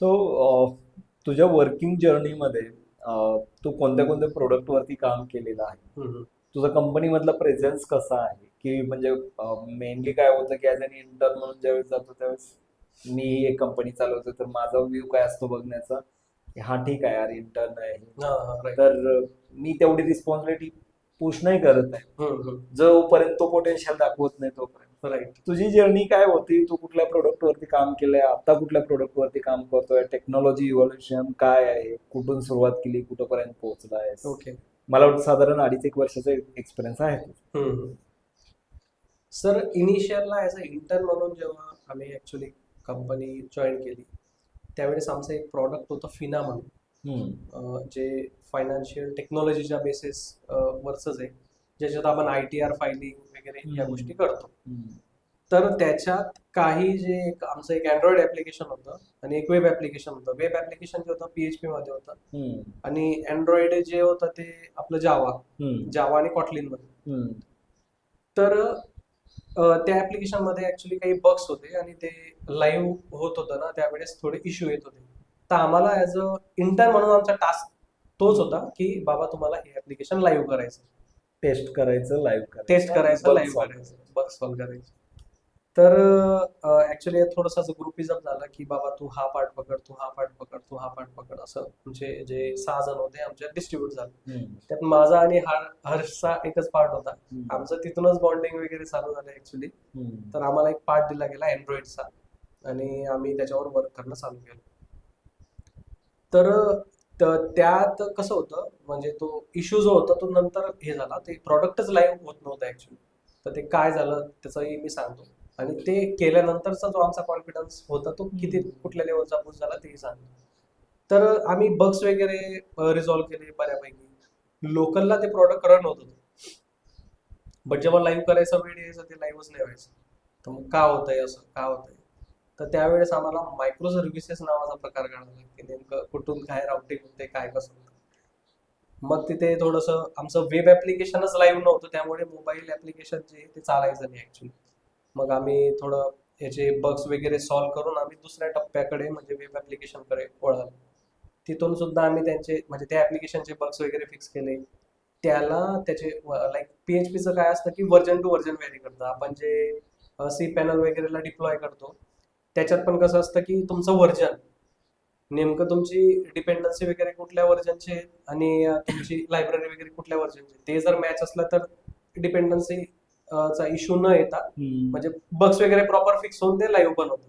Speaker 1: सो तुझ्या वर्किंग जर्नीमध्ये तू कोणत्या कोणत्या प्रोडक्ट वरती काम केलेलं आहे,
Speaker 2: हम्म.
Speaker 1: तुझा कंपनी मधला प्रेझेन्स कसा आहे, की म्हणजे मेनली काय होतं की ऍज अन इंटर्न म्हणून ज्यावेळेस जातो त्यावेळेस मी एक कंपनी चालवतो तर माझा व्ह्यू काय असतो बघण्याचा, हा ठीक आहे यार इंटर्न आहे,
Speaker 2: right.
Speaker 1: तर मी तेवढी रिस्पॉन्सिबिलिटी पुश नाही करत आहे जोपर्यंत तो पोटेन्शियल दाखवत नाही तोपर्यंत.
Speaker 2: राईट.
Speaker 1: तुझी जर्नी काय होती, तू कुठल्या प्रोडक्ट वरती काम केलंय, आता कुठल्या प्रोडक्ट वरती काम करतोय, टेक्नॉलॉजी इव्हॉल्युशन काय आहे, कुठून सुरुवात केली कुठपर्यंत पोहोचलाय?
Speaker 2: ओके.
Speaker 1: मला वाटतं साधारण 2.5-1 वर्षाचा एक्सपिरियन्स आहे.
Speaker 2: सर इनिशियलला ॲज अ इंटर्न म्हणून जेव्हा आम्ही ॲक्च्युली कंपनी जॉईन केली त्यावेळेस आमचं एक प्रॉडक्ट होतं फिना म्हणून, जे फायनान्शियल टेक्नॉलॉजीच्या बेसिस वरचंच आहे, ज्याच्यात आपण ITR फायलिंग वगैरे या गोष्टी करतो. तर त्याच्यात काही जे आमचं एक अँड्रॉइड ऍप्लिकेशन होतं आणि एक वेब ऍप्लिकेशन होतं. वेब ऍप्लिकेशन जे होतं PHP मध्ये होतं आणि अँड्रॉइड जे होतं ते आपलं जावा आणि कॉटलिन मध्ये. तर त्या ऍप्लिकेशन मध्ये ऍक्च्युली काही बग्स होते आणि ते लाईव्ह होत होतं ना त्यावेळेस थोडे इश्यू येत होते. तर आम्हाला ऍज अ इंटर्न म्हणून आमचा टास्क तोच होता की बाबा तुम्हाला हे ऍप्लिकेशन लाईव्ह करायचं,
Speaker 1: टेस्ट करायचं, लाईव्ह
Speaker 2: टेस्ट करायचं, लाईव्ह करायचं, बग सॉल्व्ह करायचं. तर ऍक्च्युली थोडंसं असं ग्रुपिझम झालं की बाबा तू हा पार्ट पकड, तू हा पार्ट पकड, तू हा पार्ट पकड, असं म्हणजे जे 6 जण होते आमच्या डिस्ट्रीब्यूट झाले. त्यात माझा आणि हर्षचा एकच पार्ट होता. आमचं तिथूनच बॉन्डिंग वगैरे चालू झालं ऍक्च्युली. तर आम्हाला एक पार्ट दिला गेला अँड्रॉइडचा आणि आम्ही त्याच्यावर वर्क करणं चालू केलं. तर त्यात कसं होतं म्हणजे तो इश्यू जो होता तो नंतर हे झाला, ते प्रॉडक्टच लाईव्ह होत नव्हतं ऍक्च्युली. तर ते काय झालं त्याचंही मी सांगतो आणि ते केल्यानंतरचा जो आमचा कॉन्फिडन्स होता तो किती कुठल्या लेवलचा बूस्ट झाला तेही सांगतो. तर आम्ही बग्स वगैरे रिझॉल्व्ह केले बऱ्यापैकी. लोकलला ते प्रॉडक्ट रन होत होतं, बट जेव्हा लाईव्ह करायचा वेळ यायचा ते लाईव्हच नाही व्हायचं. तर मग का होतंय असं, का होतंय? तर त्यावेळेस आम्हाला मायक्रो सर्व्हिसेस नावाचा प्रकार कळाला की नेमकं कुठून काय राउटिंग होते, काय कसं होतं. मग तिथे थोडंसं आमचं वेब ऍप्लिकेशनच लाईव्ह नव्हतं, त्यामुळे मोबाईल ऍप्लिकेशन जे ते चालायचं नाही ऍक्च्युली. मग आम्ही थोडं याचे बग्स वगैरे सॉल्व्ह करून आम्ही दुसऱ्या टप्प्याकडे म्हणजे वेब ऍप्लिकेशनकडे वळालो. तिथून सुद्धा आम्ही त्यांचे म्हणजे त्या ऍप्लिकेशनचे बग्स वगैरे फिक्स केले. त्याला त्याचे लाईक PHPचं काय असतं की व्हर्जन टू व्हर्जन व्हेरी करतं. आपण जे cPanel वगैरेला डिप्लॉय करतो त्याच्यात पण कसं असतं की तुमचं व्हर्जन नेमकं तुमची डिपेंडन्सी वगैरे कुठल्या व्हर्जनचे आणि तुमची लायब्ररी वगैरे कुठल्या व्हर्जनचे ते जर मॅच असलं तर डिपेंडन्सी चा इश्यू न येता म्हणजे बग्स वगैरे प्रॉपर फिक्स होऊन ते लाईव्ह पण होतं.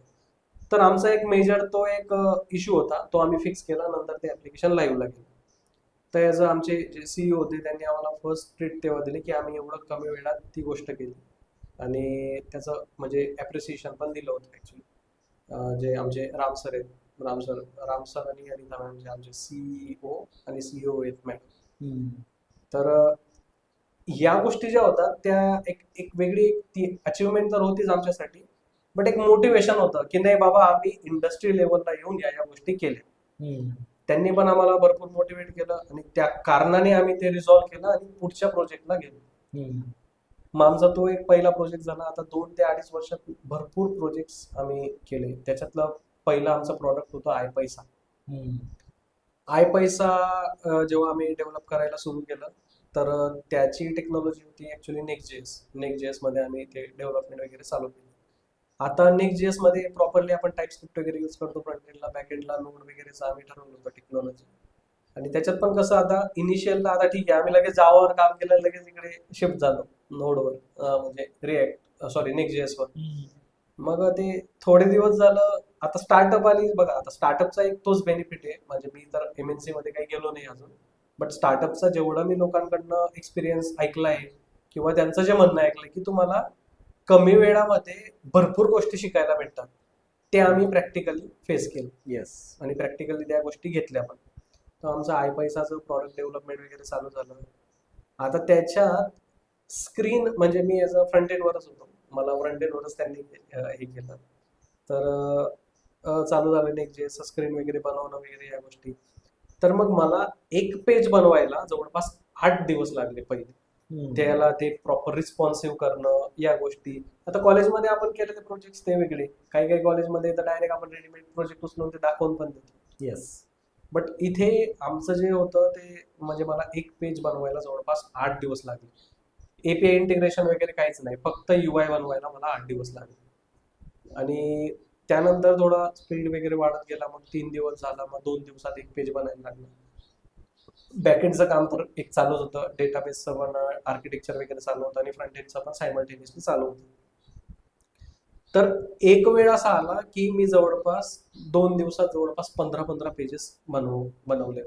Speaker 2: तर आमचा एक मेजर तो एक इश्यू होता, तो आम्ही फिक्स केला. नंतर ते ऍप्लिकेशन लाईव्हला गेलं. तर ॲज आमचे जे CEO होते त्यांनी आम्हाला फर्स्ट ट्रीट तेव्हा दिली की आम्ही एवढं कमी वेळात ती गोष्ट केली आणि त्याचं म्हणजे ॲप्रिसिएशन पण दिलं होतं ॲक्च्युली. जे आमचे राम सर आहेत, राम सर आणि अनिता मॅम जे आमचे CEO आणि CEO आहेत मॅडम. तर या गोष्टी ज्या होतात त्या एक एक वेगळी ती अचिव्हमेंट तर होतीच आमच्यासाठी, बट एक मोटिवेशन होतं की नाही बाबा आम्ही इंडस्ट्री लेवलला येऊन या गोष्टी केल्या. त्यांनी पण आम्हाला भरपूर मोटिवेट केलं आणि त्या कारणाने आम्ही ते रिझॉल्व्ह केलं आणि पुढच्या प्रोजेक्टला गेलो. मग आमचा तो एक पहिला प्रोजेक्ट झाला. आता 2 ते 2.5 वर्षात भरपूर प्रोजेक्ट्स आम्ही केले. त्याच्यातलं पहिलं आमचं प्रॉडक्ट होतं आय पैसा. आय पैसा जेव्हा आम्ही डेव्हलप करायला सुरू केलं तर त्याची टेक्नॉलॉजी होती ऍक्च्युली नेक्स्ट जेएस मध्ये आम्ही ते डेव्हलपमेंट वगैरे चालू केलं. आता नेक्स्ट मध्ये प्रॉपरली आपण टाईपस्क्रिप्ट वगैरे यूज करतो फ्रंट एंडला, बॅक एंडला नोड वगैरेचं आम्ही ठरवलं होतं टेक्नॉलॉजी. आणि त्याच्यात पण कसं आता इनिशियलला आता ठीक आहे आम्ही लगेच जावावर काम केलं, लगेच इकडे शिफ्ट झालो नोडवर, म्हणजे रिॲक्ट सॉरी नेक्स्ट जेएसवर. मग ते थोडे दिवस झालं, आता स्टार्टअप आली बघा. आता स्टार्टअपचा एक तोच बेनिफिट आहे, म्हणजे मी तर एमएनसी मध्ये काही गेलो नाही अजून, बट स्टार्टअपचा जेवढं मी लोकांकडनं एक्सपिरियन्स ऐकलाय किंवा त्यांचं जे म्हणणं ऐकलंय की तुम्हाला कमी वेळामध्ये भरपूर गोष्टी शिकायला भेटतात, ते आम्ही प्रॅक्टिकली फेस केलं.
Speaker 1: येस.
Speaker 2: आणि प्रॅक्टिकली त्या गोष्टी घेतल्या पण. तर आमचं आय पैसाचं प्रॉडक्ट डेव्हलपमेंट वगैरे चालू झालं. आता त्याच्यात स्क्रीन म्हणजे मी ॲज अ फ्रंट एंडवरच होतो, मला फ्रंट एंडवरच त्यांनी हे केलं. तर चालू झालं नेक्स्ट जे स्क्रीन वगैरे बनवणं वगैरे या गोष्टी. तर मग मला एक पेज बनवायला जवळपास 8 दिवस लागले पहिले. त्याला ते प्रॉपर रिस्पॉन्सिव्ह करणं या गोष्टी. आता कॉलेजमध्ये आपण केलेले प्रोजेक्ट ते वेगळे, काही काही कॉलेजमध्ये तर डायरेक्ट आपण रेडीमेड प्रोजेक्ट उचलून ते दाखवून पण देतो.
Speaker 1: येस.
Speaker 2: बट इथे आमचं जे होतं ते म्हणजे मला एक पेज बनवायला जवळपास 8 दिवस लागले. एपीआय इंटिग्रेशन वगैरे काहीच नाही, फक्त युआय बनवायला मला 8 दिवस लागले. आणि त्यानंतर थोडा स्पीड वगैरे वाढत गेला, मग 3 दिवस झाला, मग 2 दिवसात एक पेज बनायला लागलं. बॅकएंडचं काम तर एक चालूच होतं, डेटाबेसचं पण आर्किटेक्चर वगैरे चालू होतं आणि फ्रंट एंडचं पण सायमल्टेनियसली चालू होतं. तर एक वेळ असा आला की मी जवळपास 2 दिवसात जवळपास 15 पेजेस बनवले म्हणजे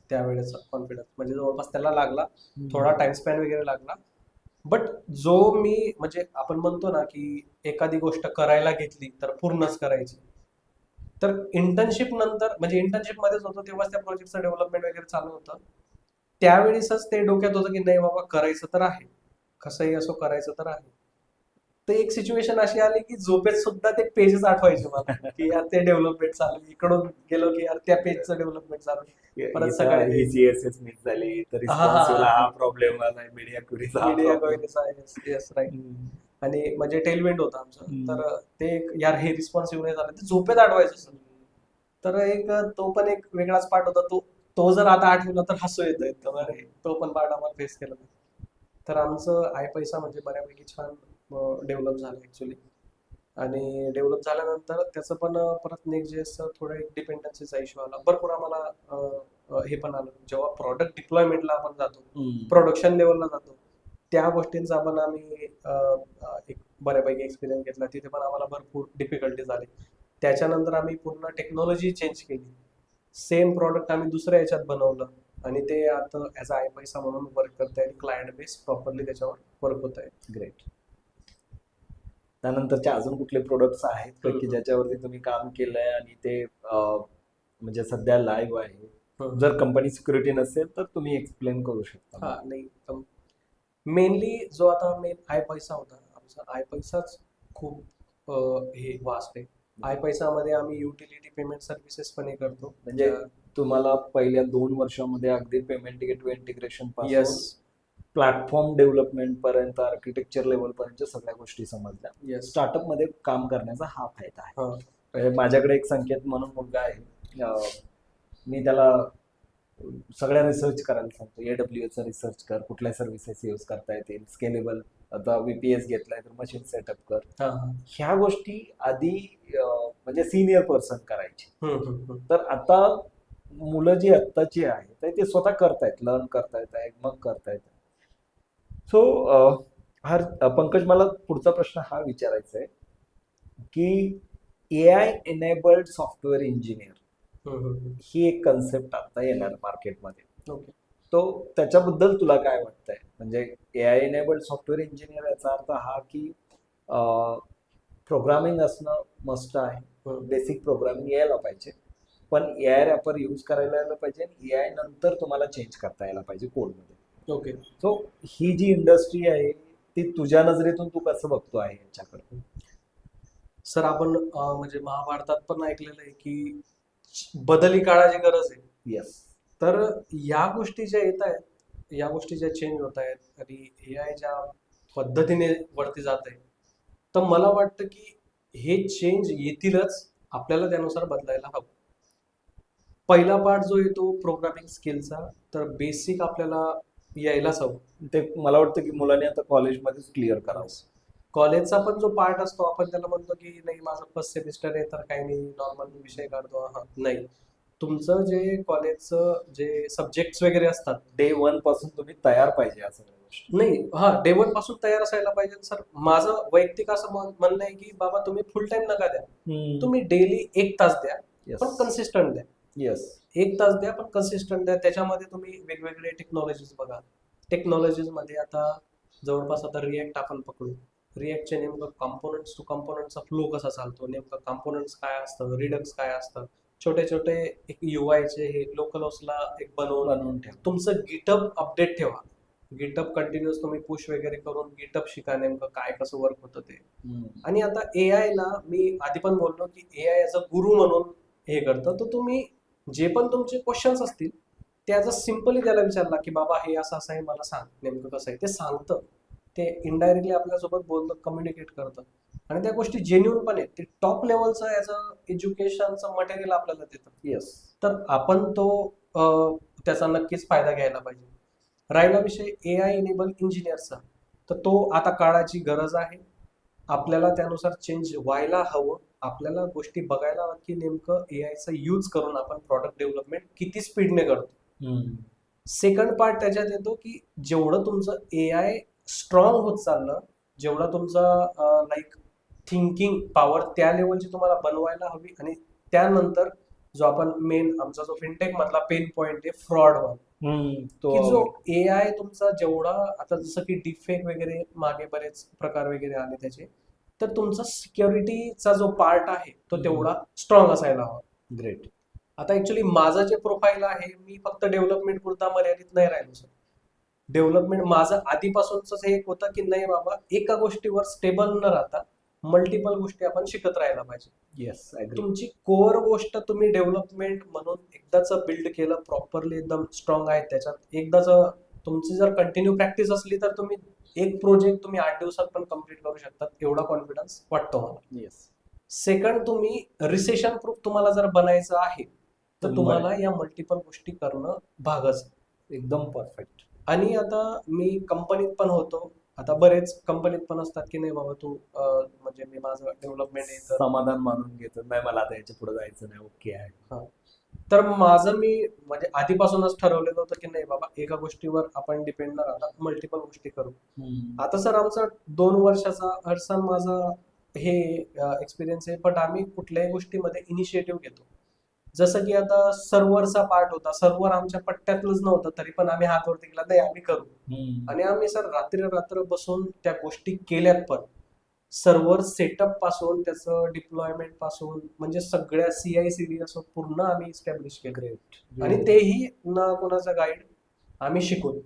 Speaker 2: त्यावेळेचा कॉन्फिडन्स म्हणजे जवळपास त्याला लागला, थोडा टाइम स्पॅन वगैरे लागला. बट जो मी म्हणजे आपण म्हणतो ना की एखादी गोष्ट करायला घेतली तर पूर्णच करायची. तर इंटर्नशिप नंतर म्हणजे इंटर्नशिप मध्येच होतो तेव्हाच त्या प्रोजेक्टचं डेव्हलपमेंट वगैरे चालू होतं. त्यावेळेसच ते डोक्यात होतं की नाही बाबा करायचं तर आहे, कसंही असो करायचं तर आहे. तर एक सिच्युएशन अशी आली की झोपेत सुद्धा ते पेजेस आठवायचे मला की यार ते डेव्हलपमेंट चालू आहे. इकडून गेलो की यार त्या पेजचं डेव्हलपमेंट चालू आहे. परत सकाळी
Speaker 1: ही CSS मिस झाली तर रिस्पॉन्सिव्हला हा प्रॉब्लेम आलाय, मीडिया क्वेरीचा हा
Speaker 2: मीडिया
Speaker 1: problem.
Speaker 2: Yes right. आणि म्हणजे टेलमेंट होतं आमचं. तर ते एक यार हे रिस्पॉन्सिव्ह नाही झालं, ते झोपेत आठवायचं सर. तर एक तो पण एक वेगळाच पार्ट होता. तो तो जर आता आठवला तर हसू येतं एकदम, अरे तो पण पार्ट आम्हाला फेस केला. तर आमचं आय पैसा म्हणजे बऱ्यापैकी छान डेव्हलप झालं ऍक्च्युली. आणि डेव्हलप झाल्यानंतर त्याचं पण परत नेक्स्ट जेचं थोडं एक डिपेंडन्सीचा इश्यू आला. भरपूर आम्हाला हे पण आलं जेव्हा प्रॉडक्ट डिप्लॉयमेंटला आपण जातो, प्रोडक्शन लेवलला जातो, त्या गोष्टींचा पण आम्ही एक बऱ्यापैकी एक्सपिरियन्स घेतला. तिथे पण आम्हाला भरपूर डिफिकल्टीज आली. त्याच्यानंतर आम्ही पूर्ण टेक्नॉलॉजी चेंज केली. सेम प्रॉडक्ट आम्ही दुसऱ्या याच्यात बनवलं आणि ते आता ऍज आय पैसा म्हणून वर्क करत आहे. क्लायंट बेस प्रॉपरली त्याच्यावर वर्क होत आहे.
Speaker 1: ग्रेट. त्यानंतरचे अजून कुठले प्रोडक्ट्स आहेत का की ज्याच्यावरती तुम्ही काम केलंय आणि ते म्हणजे सध्या लाईव्ह आहे? जर कंपनी सिक्युरिटी नसेल तर तुम्ही एक्सप्लेन करू शकता.
Speaker 2: हा नाही, मेनली जो आता मेन आय पैसा होता आमचा, आय पैसाच खूप हे वास्ट आहे. आय पैसामध्ये आम्ही युटिलिटी पेमेंट सर्व्हिसेस पण हे करतो.
Speaker 1: म्हणजे तुम्हाला पहिल्या 2 वर्षामध्ये अगदी पेमेंट गेटवे इंटिग्रेशन
Speaker 2: येस
Speaker 1: पासून प्लॅटफॉर्म डेव्हलपमेंट पर्यंत, आर्किटेक्चर लेवल पर्यंत सगळ्या गोष्टी समजल्या.
Speaker 2: येस
Speaker 1: स्टार्टअप मध्ये काम करण्याचा हा फायदा आहे.
Speaker 2: हा
Speaker 1: म्हणजे माझ्याकडे एक संकेत म्हणून मुलगा आहे, मी त्याला सगळ्या रिसर्च करायला सांगतो. AWS चा रिसर्च कर, कुठल्या सर्व्हिसेस यूज करता येतील, स्केलेबल. आता VPS घेतलाय तर मशीन सेटअप कर.
Speaker 2: हा
Speaker 1: ह्या गोष्टी आधी म्हणजे सिनियर पर्सन करायची.
Speaker 2: हम्म.
Speaker 1: तर आता मुलं जी आत्ताची आहेत ते स्वतः करतायत, लर्न करतायत, मग करतायत. सो पंकज, मला पुढचा प्रश्न हा विचारायचा आहे की AI एनेबल्ड सॉफ्टवेअर इंजिनियर ही एक कन्सेप्ट आता येणार मार्केटमध्ये.
Speaker 2: ओके.
Speaker 1: तो त्याच्याबद्दल तुला काय वाटतंय? म्हणजे AI एनेबल्ड सॉफ्टवेअर इंजिनियर याचा अर्थ हा की प्रोग्रामिंग असणं मस्ट आहे, बेसिक प्रोग्रामिंग यायला पाहिजे, पण AI रॅपर यूज करायला यायला पाहिजे आणि AI नंतर तुम्हाला चेंज करता यायला पाहिजे कोडमध्ये.
Speaker 2: ओके.
Speaker 1: सो ही जी इंडस्ट्री आहे ती तुझ्या नजरेतून तू कसं बघतो आहे याच्याकडे?
Speaker 2: सर आपण म्हणजे महाभारतात पण ऐकलेलं आहे की बदल ही काळाची गरज आहे.
Speaker 1: येस.
Speaker 2: तर या गोष्टी ज्या येत आहेत, या गोष्टी ज्या चेंज होत आहेत आणि एआय ज्या पद्धतीने वरती जात आहे, तर मला वाटतं की हे चेंज येतीलच, आपल्याला त्यानुसार बदलायला हवं. पहिला पार्ट जो येतो प्रोग्रामिंग स्किलचा, तर बेसिक आपल्याला यायलाच हवं.
Speaker 1: ते मला वाटतं की मुलांनी आता कॉलेजमध्येच क्लिअर करावं.
Speaker 2: कॉलेजचा पण जो पार्ट असतो, आपण त्याला म्हणतो की नाही माझं फर्स्ट सेमिस्टर आहे तर काही नाही, नॉर्मल विषय काढतो. हा नाही, तुमचं जे कॉलेजचं जे सब्जेक्ट्स वगैरे असतात,
Speaker 1: डे 1 पासून तुम्ही तयार पाहिजे या सगळ्या गोष्टी.
Speaker 2: नाही हा डे वन पासून तयार असायला पाहिजे. सर माझं वैयक्तिक असं म्हणणं आहे की बाबा तुम्ही फुल टाइम नका द्या, तुम्ही डेली 1 तास द्या, पण कन्सिस्टंट द्या.
Speaker 1: येस.
Speaker 2: 1 तास द्या पण कन्सिस्टंट द्या. त्याच्यामध्ये तुम्ही वेगवेगळे टेक्नॉलॉजीज बघा. टेक्नॉलॉजीज मध्ये आता जवळपास आता रिॲक्ट आपण पकडू. रिॲक्टचे नेमकं कॉम्पोनंट्स टू कॉम्पोनंटचा फ्लो कसा चालतो, नेमकं कॉम्पोनंट्स काय असतं, रिडक्स काय असतं, छोटे छोटे एक यूआयचे हे लोकल होस्टला एक बनवून
Speaker 1: ठेव.
Speaker 2: तुमचं गिटअप अपडेट ठेवा. गिटअप कंटिन्युअस तुम्ही पुश वगैरे करून गिटअप शिका, नेमकं काय कसं वर्क होतं ते. आणि आता एआय ला मी आधी पण बोललो की एआय ॲज अ गुरु म्हणून हे करतं. तर तुम्ही जे पण तुमचे क्वेश्चन्स असतील त्याचा सिम्पली त्याला विचारला की बाबा हे असं असं आहे, मला सांग नेमकं कसं आहे. ते सांगतं, ते इनडायरेक्टली आपल्यासोबत बोलतं, कम्युनिकेट करतं. आणि त्या गोष्टी जेन्युन पण आहेत. ते टॉप लेवलचं ॲज अ एज्युकेशनचं मटेरियल आपल्याला देतं.
Speaker 1: येस.
Speaker 2: तर आपण तो त्याचा नक्कीच फायदा घ्यायला पाहिजे. राहिला विषय एआय इनेबल इंजिनियरचा, तर तो आता काळाची गरज आहे. आपल्याला त्यानुसार चेंज व्हायला हवं. आपल्याला गोष्टी बघायला हव्यात की नेमकं एआयचा यूज करून आपण प्रॉडक्ट डेव्हलपमेंट किती स्पीडने करतो. सेकंड पार्ट त्याच्यात येतो की जेवढं तुमचं एआय स्ट्रॉंग होत चाललं, जेवढा तुमचा लाईक थिंकिंग पॉवर त्या लेवलची तुम्हाला बनवायला हवी. आणि त्यानंतर जो आपण मेन आमचा जो फिनटेक मधला पेन पॉइंट आहे फ्रॉड वन, की जो एआय तुमचा जेवढा आता जसं की डिफेक्ट वगैरे मागे बरेच प्रकार वगैरे आले त्याचे, तर तुमचा सिक्युरिटीचा जो पार्ट आहे तो तेवढा स्ट्रॉंग असायला हवा.
Speaker 1: ग्रेट.
Speaker 2: आता ऍक्च्युली माझं जे प्रोफाईल आहे, मी फक्त डेव्हलपमेंट पुरता मर्यादित नाही राहिलो सर. डेव्हलपमेंट माझं आधीपासूनच हे एक होतं की नाही बाबा, एका गोष्टीवर स्टेबल न राहता मल्टिपल गोष्टी आपण शिकत राहायला पाहिजे.
Speaker 1: येस.
Speaker 2: तुमची कोर गोष्ट तुम्ही डेव्हलपमेंट म्हणून एकदाच बिल्ड केलं प्रॉपरली, एकदम स्ट्रॉंग आहे त्याच्यात, एकदाच तुमची जर कंटिन्यू प्रॅक्टिस असली तर तुम्ही एक प्रोजेक्ट तुम्ही 8 दिवसात पण कम्प्लीट करू शकतात, एवढा कॉन्फिडन्स वाटतो मला.
Speaker 1: येस.
Speaker 2: सेकंड, तुम्ही रिसेशन प्रूफ तुम्हाला जर बनायचं आहे तर तुम्हाला या मल्टिपल गोष्टी करणं भागच आहे.
Speaker 1: एकदम परफेक्ट.
Speaker 2: आणि आता मी कंपनीत पण होतो. आता बरेच कंपनीत पण असतात की नाही बाबा तू म्हणजे मी माझं डेव्हलपमेंट आहे तर
Speaker 1: समाधान मानून घेतो, नाही मला आता याच्या पुढे जायचं नाही, ओके आहे.
Speaker 2: तर माझं मी म्हणजे आधीपासूनच ठरवलेलं होतं की नाही बाबा एका गोष्टीवर आपण डिपेंड न राहता मल्टिपल गोष्टी करू. आता सर आमचा 2 वर्षाचा हर्षण माझा हे एक्सपिरियन्स आहे, बट आम्ही कुठल्याही गोष्टीमध्ये इनिशिएटिव्ह घेतो. जसं की आता सर्व्हरचा पार्ट होता, सर्व्हर आमच्या पट्ट्यातलंच नव्हतं, तरी पण आम्ही हात वरती केला, नाही आम्ही करू. आणि आम्ही सर रात्र बसून त्या गोष्टी केल्यात पण. सर्व्हर सेटअप पासून त्याचं डिप्लॉयमेंट पासून म्हणजे सगळ्या CI/CD असं पूर्ण आम्ही इस्टॅब्लिश केलं.
Speaker 1: ग्रेट.
Speaker 2: आणि तेही ना कोणाचा गाईड, आम्ही शिकून.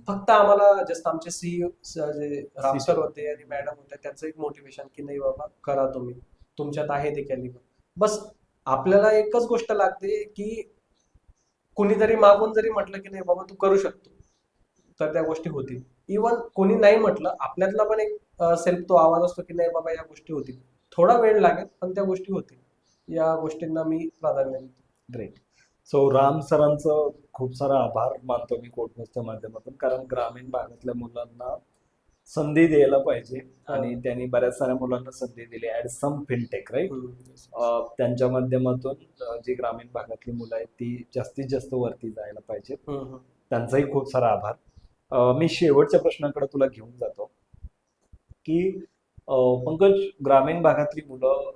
Speaker 2: फक्त आम्हाला जस्ट आमचे CEO जे राम सर होते आणि मॅडम होत्या, त्यांचं एक मोटिवेशन की नाही बाबा करा, तुम्ही तुमच्यात आहे ते कॅलिबर. बस आपल्याला एकच गोष्ट लागते की कुणीतरी मागून जरी म्हटलं की नाही बाबा तू करू शकतो, तर त्या गोष्टी होतील. इव्हन कोणी नाही म्हटलं, आपल्यातला पण एक सेल्फ तो आवाज असतो की नाही बाबा या गोष्टी होतील, थोडा वेळ लागेल पण त्या गोष्टी होतील. या गोष्टींना मी प्राधान्य देतो.
Speaker 1: ग्रेट. सो राम सरांचं खूप सारा आभार मानतो मी कोटमोसच्या माध्यमातून, कारण ग्रामीण भागातल्या मुलांना संधी द्यायला पाहिजे आणि त्यांनी बऱ्याच साऱ्या मुलांना संधी दिली ऍट सम फिनटेक, राईट. त्यांच्या माध्यमातून जी ग्रामीण भागातली मुलं आहेत ती जास्तीत जास्त वरती जायला पाहिजेत. त्यांचाही खूप सारा आभार. मी शेवटच्या प्रश्नाकडे तुला घेऊन जातो की पंकज, ग्रामीण भागातली मुलं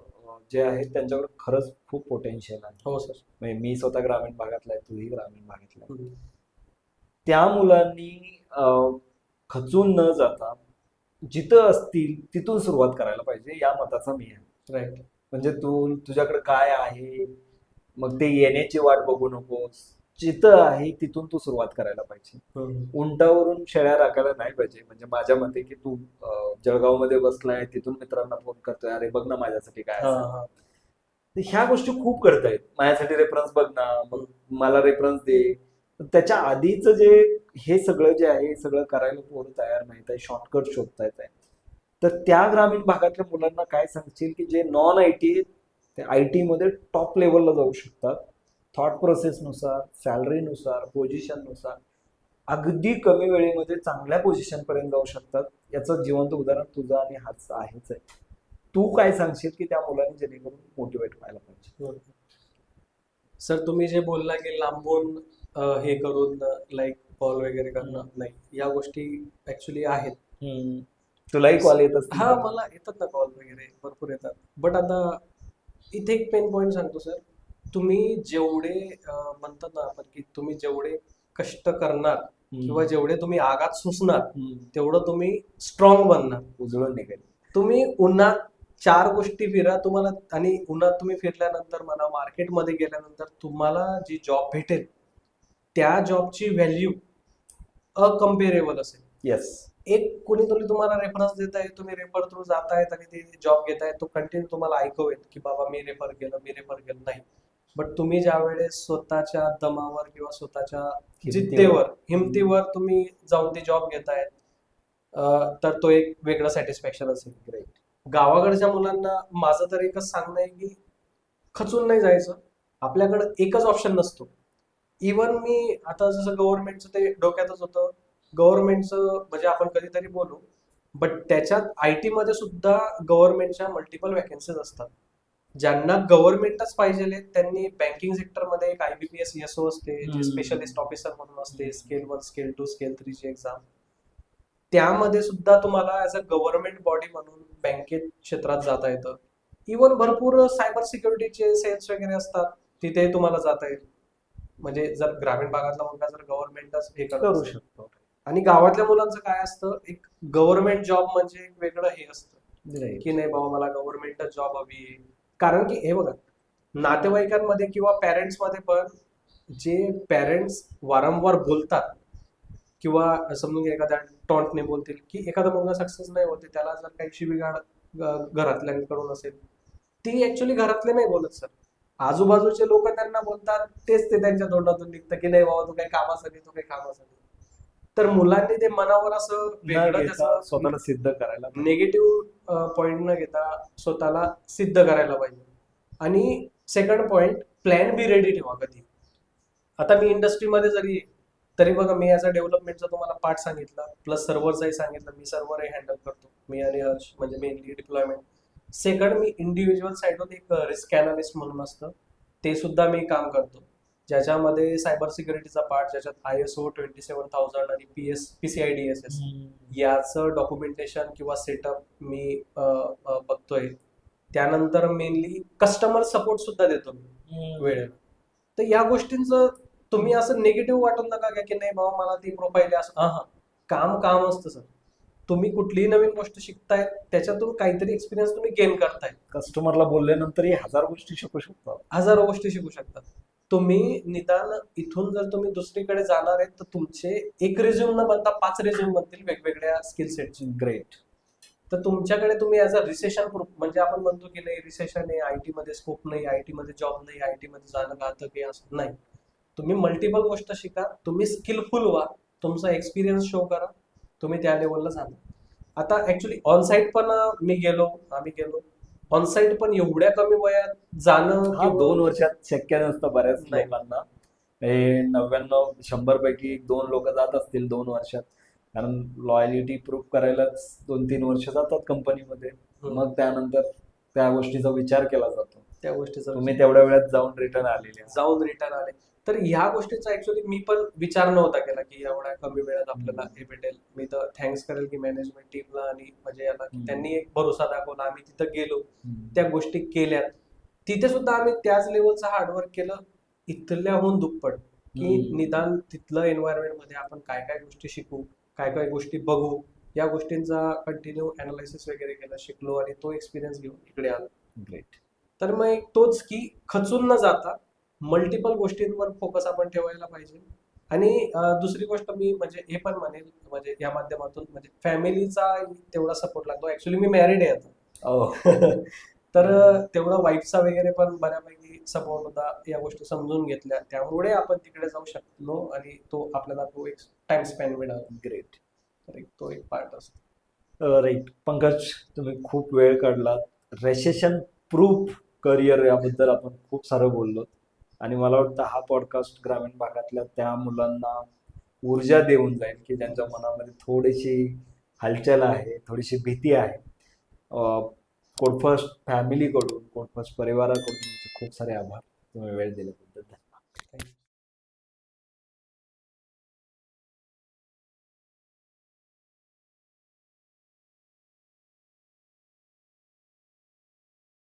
Speaker 1: जे आहेत त्यांच्याकडे खरंच खूप पोटेन्शियल आहे.
Speaker 2: हो सर.
Speaker 1: म्हणजे मी स्वतः ग्रामीण भागातला आहे, तूही ग्रामीण भागातला आहे. त्या मुलांनी खचून न जाता जिथं असतील तिथून सुरुवात करायला पाहिजे, या मताचा मी आहे.
Speaker 2: राईट.
Speaker 1: म्हणजे तुझ्याकडे काय आहे, मग ते येण्याची वाट बघू नकोस, जिथं आहे तिथून तू सुरुवात करायला पाहिजे. उंटावरून शेळ्या राखायला नाही पाहिजे. म्हणजे माझ्या मते की तू जळगावमध्ये बसलाय, तिथून मित्रांना फोन करतोय, अरे बघ ना माझ्यासाठी काय
Speaker 2: हा,
Speaker 1: असेल.
Speaker 2: हा.
Speaker 1: तर ह्या गोष्टी खूप करतायत. माझ्यासाठी रेफरन्स बघ ना, मग मला रेफरन्स दे. पण त्याच्या आधीचं जे हे सगळं जे आहे, हे सगळं करायला पोरं तयार नाहीत आहे, शॉर्टकट शोधतायत आहे. तर त्या ग्रामीण भागातल्या मुलांना काय सांगशील की जे नॉन आयटी ते आयटी मध्ये टॉप लेवलला जाऊ शकतात, थॉट प्रोसेसनुसार, सॅलरीनुसार, पोझिशननुसार अगदी कमी वेळेमध्ये चांगल्या पोझिशन पर्यंत जाऊ शकतात. याचं जिवंत उदाहरण तुझं आणि हाच आहेच आहे. तू काय सांगशील की त्या मुलांनी जेणेकरून मोटिवेट व्हायला पाहिजे?
Speaker 2: सर तुम्ही जे बोलला की लांबून हे करून लाईक कॉल वगैरे करणं, नाही, या गोष्टी ऍक्च्युली आहेत.
Speaker 1: तुलाही कॉल येत असतील
Speaker 2: हा,
Speaker 1: का?
Speaker 2: मला येतात ना कॉल वगैरे, भरपूर येतात. बट आता इथे एक पेन पॉईंट सांगतो सर. तुम्ही जेवढे म्हणतात ना आपण की तुम्ही जेवढे कष्ट करणार किंवा जेवढे तुम्ही आगात सुचणार, तेवढं तुम्ही स्ट्रॉंग बनणार.
Speaker 1: उजळून निघेल.
Speaker 2: तुम्ही उन्हात 4 गोष्टी फिरा तुम्हाला, आणि उन्हात तुम्ही फिरल्यानंतर म्हणा, मार्केटमध्ये गेल्यानंतर तुम्हाला जी जॉब भेटेल त्या जॉबची व्हॅल्यू अकम्पेरेबल असेल.
Speaker 1: येस.
Speaker 2: एक कोणीतरी तुम्हाला रेफरन्स देत आहे, तुम्ही रेफर थ्रू जातायत आणि ते जॉब घेतायत, तो कंटिन्यू तुम्हाला ऐकवेल की बाबा मी रेफर केलं नाही. बट तुम्ही ज्या वेळेस स्वतःच्या दमावर किंवा स्वतःच्या जिद्दीवर, हिमतीवर तुम्ही जाऊन ती जॉब घेतायत, तर तो एक वेगळा सॅटिस्फॅक्शन असेल.
Speaker 1: ग्रेट.
Speaker 2: गावाकडच्या मुलांना माझं तर एकच सांगणं आहे की खचून नाही जायचं. आपल्याकडे एकच ऑप्शन नसतो. इवन मी आता जसं गव्हर्नमेंटचं ते डोक्यातच होतं, गव्हर्नमेंटचं म्हणजे आपण कधीतरी बोलू, बट त्याच्यात आयटी मध्ये सुद्धा गव्हर्नमेंटच्या मल्टिपल वॅकन्सीज असतात. ज्यांना गव्हर्नमेंटच पाहिजे त्यांनी बँकिंग सेक्टरमध्ये एक IBPS ESO असते, जे स्पेशलिस्ट ऑफिसर म्हणून असते, स्केल 1, स्केल 2, स्केल 3 ची एक्झाम. त्यामध्ये सुद्धा तुम्हाला ऍज अ गव्हर्नमेंट बॉडी म्हणून बँकेत क्षेत्रात जाता येतं. इवन भरपूर सायबर सिक्युरिटीचे सेल्स वगैरे असतात, तिथे तुम्हाला जाता येईल. म्हणजे जर ग्रामीण भागातला मुलगा जर गव्हर्नमेंटच हे करत
Speaker 1: करू
Speaker 2: असेल.
Speaker 1: शकतो.
Speaker 2: आणि गावातल्या मुलांचं काय असतं, एक गव्हर्नमेंट जॉब म्हणजे एक वेगळं हे असतं
Speaker 1: Right.
Speaker 2: की नाही बाबा मला गव्हर्नमेंटच जॉब हवी. कारण की हे बघा, नातेवाईकांमध्ये किंवा पॅरेंट्स मध्ये पण जे पॅरेंट्स वारंवार बोलतात किंवा समजून घ्या एखाद्या टॉन्टने बोलतील की एखादा मुलगा सक्सेस नाही होते, त्याला जर काही शिवीगाळ घरातल्यांकडून असेल, ती ऍक्च्युली घरातले नाही बोलत सर, आजूबाजूचे लोक त्यांना बोलतात, तेच ते त्यांच्या तोंडातून निघतं की नाही बाबा तू काही कामासाठी. तर मुलांनी ते मनावर असं
Speaker 1: न
Speaker 2: वेगळं
Speaker 1: घेता
Speaker 2: त्याचं
Speaker 1: स्वतःला सिद्ध करायला पाहिजे.
Speaker 2: निगेटिव्ह पॉइंट न घेता स्वतःला सिद्ध करायला पाहिजे. आणि second point, plan be ready ठेवा कधी. आता मी इंडस्ट्रीमध्ये जरी आहे, तरी बघा मी ऍज अ डेव्हलपमेंटचा तुम्हाला पार्ट सांगितला, प्लस सर्व्हरचाही सांगितलं. मी सर्व्हरही हँडल करतो, मी आणि हर्ष, म्हणजे मेनली डिप्लॉयमेंट. सेकंड, मी इंडिव्हिज्युअल साईडवर एक रिस्क अनालिस्ट म्हणून असतं, ते सुद्धा मी काम करतो, ज्याच्यामध्ये सायबर सिक्युरिटीचा पार्ट, ज्याच्यात ISO 27000 आणि PCI DSS याचं डॉक्युमेंटेशन किंवा सेटअप मी बघतोय. त्यानंतर मेनली कस्टमर सपोर्ट सुद्धा देतो मी वेळेला. तर या गोष्टींचं तुम्ही असं निगेटिव्ह वाटून नका घ्या की नाही बाबा मला ती प्रोफाईल असं. हा, काम असतं सर. तुम्ही कुठलीही नवीन गोष्ट शिकताय, त्याच्यातून काहीतरी एक्सपिरियन्स तुम्ही गेन करताय.
Speaker 1: कस्टमरला बोलल्यानंतरही 1000 गोष्टी शिकू शकतो.
Speaker 2: हजारो गोष्टी शिकू शकतात तुम्ही. निदान इथून जर तुम्ही दुसरीकडे जाणार आहेत, तर तुमचे एक रिझ्यूम न बनता 5 रिझ्यूम बनतील वेगवेगळ्या स्किल सेटचे.
Speaker 1: ग्रेट.
Speaker 2: तर तुमच्याकडे तुम्ही ऍज अ रिसेशन प्रूफ, म्हणजे आपण म्हणतो की नाही रिसेशन आहे, आयटी मध्ये स्कोप नाही, आयटी मध्ये जॉब नाही, आयटी मध्ये जाणं घातक आहे, असं नाही. तुम्ही मल्टिपल गोष्ट शिका, तुम्ही स्किलफुल व्हा, तुमचा एक्सपिरियन्स शो करा, तुम्ही त्या लेवलला जाणार. आता ऍक्च्युली ऑनसाईट पण आम्ही गेलो, ऑनसाईट पण एवढ्या कमी वयात जाणं,
Speaker 1: हा, 2 वर्षात शक्य नसतं बऱ्याच
Speaker 2: नाही.
Speaker 1: लोकांना. हे 99-100 पैकी 2 लोक जात असतील 2 वर्षात. कारण लॉयलिटी प्रूफ करायलाच 2-3 वर्ष जातात कंपनीमध्ये. मग त्यानंतर त्या गोष्टीचा विचार केला जातो.
Speaker 2: त्या गोष्टीचा
Speaker 1: तुम्ही तेवढ्या वेळात जाऊन रिटर्न आले.
Speaker 2: तर ह्या गोष्टीचा ऍक्च्युली मी पण विचार नव्हता केला की एवढ्या कमी वेळात आपल्याला हे भेटेल. मी तर थँक्स करेल की मॅनेजमेंट टीमला आणि म्हणजे याला, की त्यांनी एक भरोसा दाखवला. आम्ही तिथं गेलो, त्या गोष्टी केल्यात, तिथे सुद्धा आम्ही त्याच लेवलचं हार्डवर्क केलं, इथल्याहून दुप्पट, की निदान तिथलं एन्व्हायरमेंट मध्ये आपण काय काय गोष्टी शिकू, काय काय गोष्टी बघू, या गोष्टींचा कंटिन्यू अनालिसिस वगैरे केलं, शिकलो आणि तो एक्सपिरियन्स घेऊन इकडे आलो.
Speaker 1: ग्रेट.
Speaker 2: तर मग एक तोच की खचून न जाता मल्टिपल गोष्टींवर फोकस आपण ठेवायला पाहिजे. आणि दुसरी गोष्ट मी म्हणजे हे पण म्हणेल, म्हणजे या माध्यमातून म्हणजे फॅमिलीचा तेवढा सपोर्ट लागतो. ऍक्च्युली मी मॅरिड आहे आता.
Speaker 1: हो.
Speaker 2: तर तेवढा वाईफचा वगैरे पण बऱ्यापैकी सपोर्ट होता, या गोष्टी समजून घेतल्या, त्यामुळे आपण तिकडे जाऊ शकलो आणि तो आपल्याला तो एक टाइम स्पेंड मिळाला.
Speaker 1: ग्रेट.
Speaker 2: तर तो एक पार्ट असतो.
Speaker 1: राईट. पंकज, तुम्ही खूप वेळ काढला. रेसेशन प्रूफ करिअर याबद्दल आपण खूप सारं बोललो आणि मला वाटतं हा पॉडकास्ट ग्रामीण भागातल्या त्या मुलांना ऊर्जा देऊन जाईल की ज्यांच्या मनामध्ये थोडीशी हालचाल आहे, थोडीशी भीती आहे. कोडफर्स्ट फॅमिलीकडून, कोडफर्स्ट परिवाराकडून तुमचे खूप सारे आभार. तुम्ही वेळ दिल्याबद्दल.
Speaker 2: Thank you.